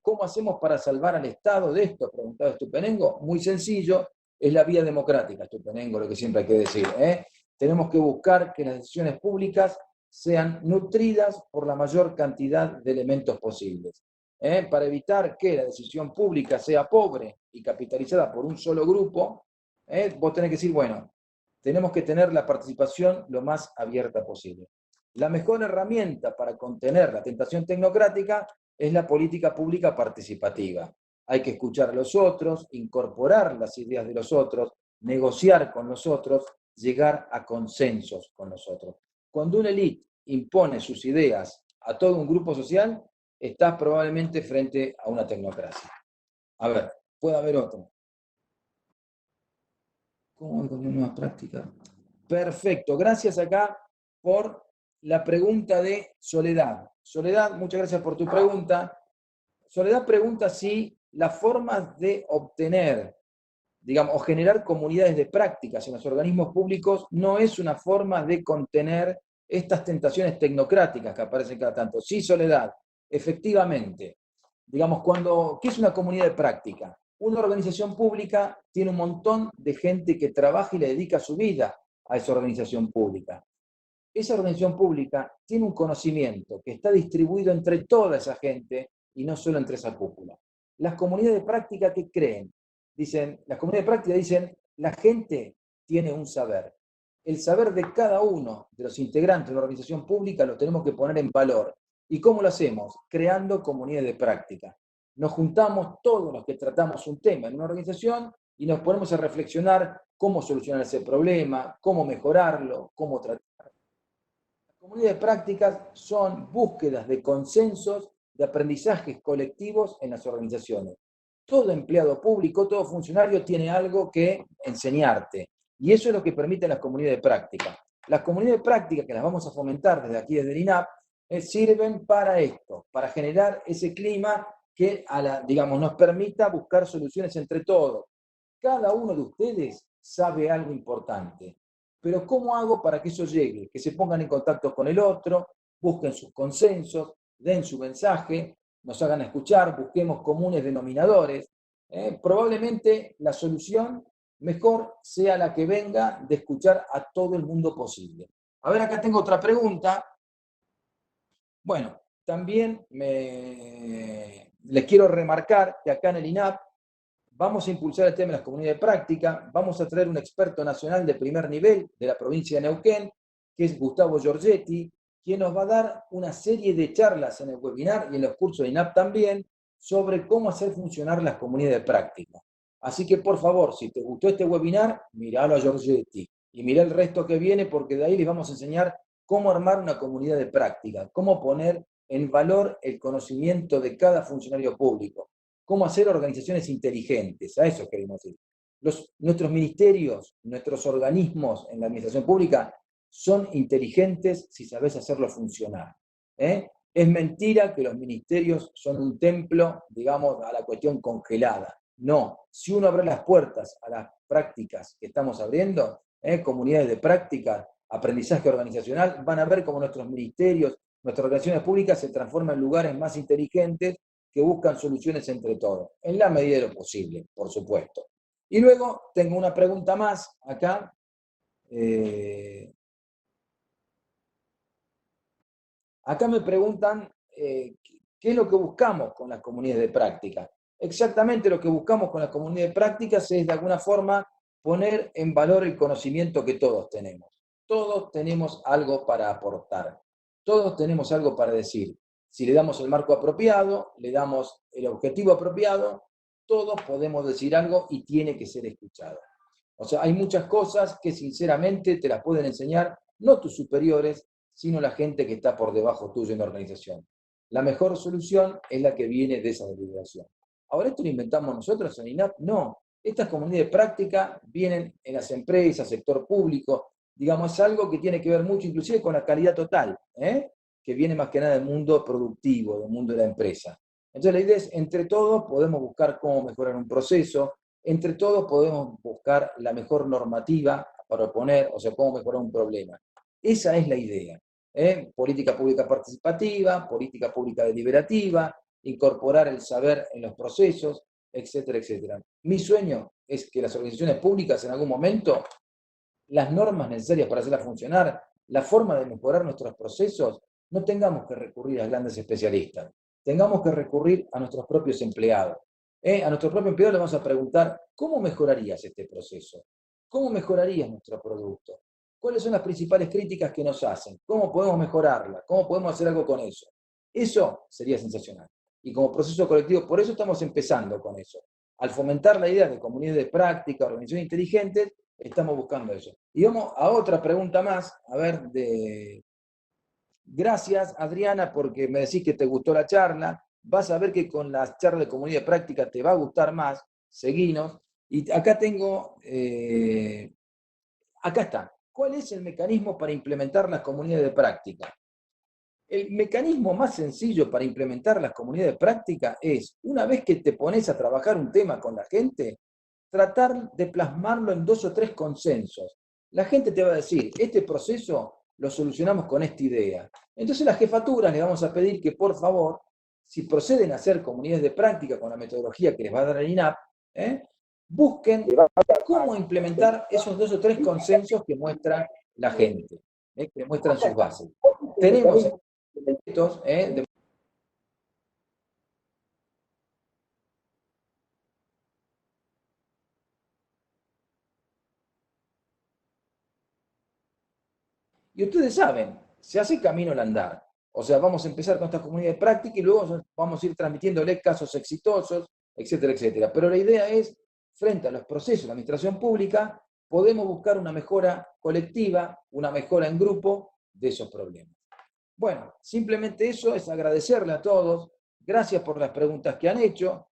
¿Cómo hacemos para salvar al Estado de esto? Preguntaba Stupenengo. Muy sencillo, es la vía democrática, Stupenengo, lo que siempre hay que decir. Tenemos que buscar que las decisiones públicas sean nutridas por la mayor cantidad de elementos posibles. Para evitar que la decisión pública sea pobre y capitalizada por un solo grupo, vos tenés que decir, bueno, tenemos que tener la participación lo más abierta posible. La mejor herramienta para contener la tentación tecnocrática es la política pública participativa. Hay que escuchar a los otros, incorporar las ideas de los otros, negociar con los otros, llegar a consensos con nosotros. Cuando una élite impone sus ideas a todo un grupo social, estás probablemente frente a una tecnocracia. A ver, puede haber otro. ¿Cómo con una práctica? Perfecto, gracias acá por la pregunta de Soledad. Soledad, muchas gracias por tu pregunta. Soledad pregunta si las formas de obtener, digamos, o generar comunidades de prácticas en los organismos públicos no es una forma de contener estas tentaciones tecnocráticas que aparecen cada tanto. Sí, Soledad, efectivamente. Digamos, ¿qué es una comunidad de práctica? Una organización pública tiene un montón de gente que trabaja y le dedica su vida a esa organización pública. Esa organización pública tiene un conocimiento que está distribuido entre toda esa gente y no solo entre esa cúpula. Las comunidades de práctica, ¿qué creen? Las comunidades de práctica dicen, la gente tiene un saber. El saber de cada uno de los integrantes de una organización pública lo tenemos que poner en valor. ¿Y cómo lo hacemos? Creando comunidades de práctica. Nos juntamos todos los que tratamos un tema en una organización y nos ponemos a reflexionar cómo solucionar ese problema, cómo mejorarlo, cómo tratarlo. Las comunidades de prácticas son búsquedas de consensos, de aprendizajes colectivos en las organizaciones. Todo empleado público, todo funcionario tiene algo que enseñarte. Y eso es lo que permiten las comunidades de práctica. Las comunidades de práctica, que las vamos a fomentar desde aquí, desde el INAP, sirven para esto, para generar ese clima que digamos, nos permita buscar soluciones entre todos. Cada uno de ustedes sabe algo importante. Pero ¿cómo hago para que eso llegue? Que se pongan en contacto con el otro, busquen sus consensos, den su mensaje, nos hagan escuchar, busquemos comunes denominadores. Probablemente la solución mejor sea la que venga de escuchar a todo el mundo posible. A ver, acá tengo otra pregunta. Bueno, también les quiero remarcar que acá en el INAP vamos a impulsar el tema de las comunidades de práctica, vamos a traer un experto nacional de primer nivel de la provincia de Neuquén, que es Gustavo Giorgetti, quien nos va a dar una serie de charlas en el webinar y en los cursos de INAP también sobre cómo hacer funcionar las comunidades de práctica. Así que, por favor, si te gustó este webinar, míralo a Giorgetti y mirá el resto que viene, porque de ahí les vamos a enseñar cómo armar una comunidad de práctica, cómo poner en valor el conocimiento de cada funcionario público, cómo hacer organizaciones inteligentes, a eso queremos decir. Nuestros ministerios, nuestros organismos en la administración pública son inteligentes si sabes hacerlo funcionar. Es mentira que los ministerios son un templo, digamos, a la cuestión congelada. No, si uno abre las puertas a las prácticas que estamos abriendo, comunidades de práctica, aprendizaje organizacional, van a ver cómo nuestros ministerios, nuestras organizaciones públicas se transforman en lugares más inteligentes que buscan soluciones entre todos, en la medida de lo posible, por supuesto. Y luego tengo una pregunta más acá. Acá me preguntan qué es lo que buscamos con las comunidades de práctica. Exactamente lo que buscamos con las comunidades de prácticas es de alguna forma poner en valor el conocimiento que todos tenemos. Todos tenemos algo para aportar. Todos tenemos algo para decir. Si le damos el marco apropiado, le damos el objetivo apropiado, todos podemos decir algo y tiene que ser escuchado. O sea, hay muchas cosas que sinceramente te las pueden enseñar no tus superiores, sino la gente que está por debajo tuyo en la organización. La mejor solución es la que viene de esa deliberación. Ahora, ¿esto lo inventamos nosotros en INAP? No. Estas comunidades de práctica vienen en las empresas, sector público, digamos, es algo que tiene que ver mucho, inclusive con la calidad total, que viene más que nada del mundo productivo, del mundo de la empresa. Entonces la idea es, entre todos podemos buscar cómo mejorar un proceso, entre todos podemos buscar la mejor normativa para oponer, o sea, cómo mejorar un problema. Esa es la idea. Política pública participativa, política pública deliberativa, incorporar el saber en los procesos, etcétera, etcétera. Mi sueño es que las organizaciones públicas en algún momento, las normas necesarias para hacerlas funcionar, la forma de mejorar nuestros procesos, no tengamos que recurrir a grandes especialistas, tengamos que recurrir a nuestros propios empleados. A nuestros propios empleados les vamos a preguntar, ¿cómo mejorarías este proceso? ¿Cómo mejorarías nuestro producto? ¿Cuáles son las principales críticas que nos hacen? ¿Cómo podemos mejorarla? ¿Cómo podemos hacer algo con eso? Eso sería sensacional. Y como proceso colectivo, por eso estamos empezando con eso. Al fomentar la idea de comunidades de práctica, organizaciones inteligentes, estamos buscando eso. Y vamos a otra pregunta más, a ver, Gracias, Adriana, porque me decís que te gustó la charla. Vas a ver que con las charlas de comunidad de práctica te va a gustar más. Seguinos. Y acá tengo, acá está. ¿Cuál es el mecanismo para implementar las comunidades de práctica? El mecanismo más sencillo para implementar las comunidades de práctica es, una vez que te pones a trabajar un tema con la gente, tratar de plasmarlo en 2 o 3 consensos. La gente te va a decir, este proceso lo solucionamos con esta idea. Entonces las jefaturas les vamos a pedir que, por favor, si proceden a hacer comunidades de práctica con la metodología que les va a dar el INAP, busquen cómo implementar esos 2 o 3 consensos que muestra la gente, que muestran sus bases. Tenemos estos, y ustedes saben, se hace camino al andar. O sea, vamos a empezar con esta comunidad de práctica y luego vamos a ir transmitiéndole casos exitosos, etcétera, etcétera. Pero la idea es, frente a los procesos de la administración pública, podemos buscar una mejora colectiva, una mejora en grupo de esos problemas. Bueno, simplemente eso es agradecerle a todos. Gracias por las preguntas que han hecho.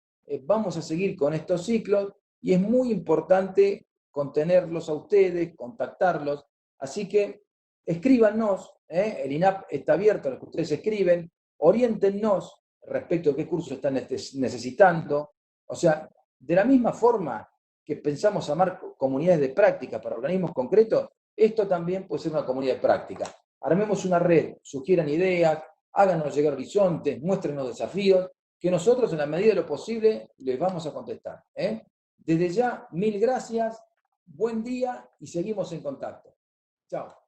Vamos a seguir con estos ciclos y es muy importante contenerlos a ustedes, contactarlos. Así que escríbanos, el INAP está abierto a lo que ustedes escriben, oriéntennos respecto a qué curso están necesitando. O sea, de la misma forma que pensamos armar comunidades de práctica para organismos concretos, esto también puede ser una comunidad de práctica. Armemos una red, sugieran ideas, háganos llegar horizontes, muéstrenos desafíos, que nosotros en la medida de lo posible les vamos a contestar. Desde ya, mil gracias, buen día y seguimos en contacto. Chao.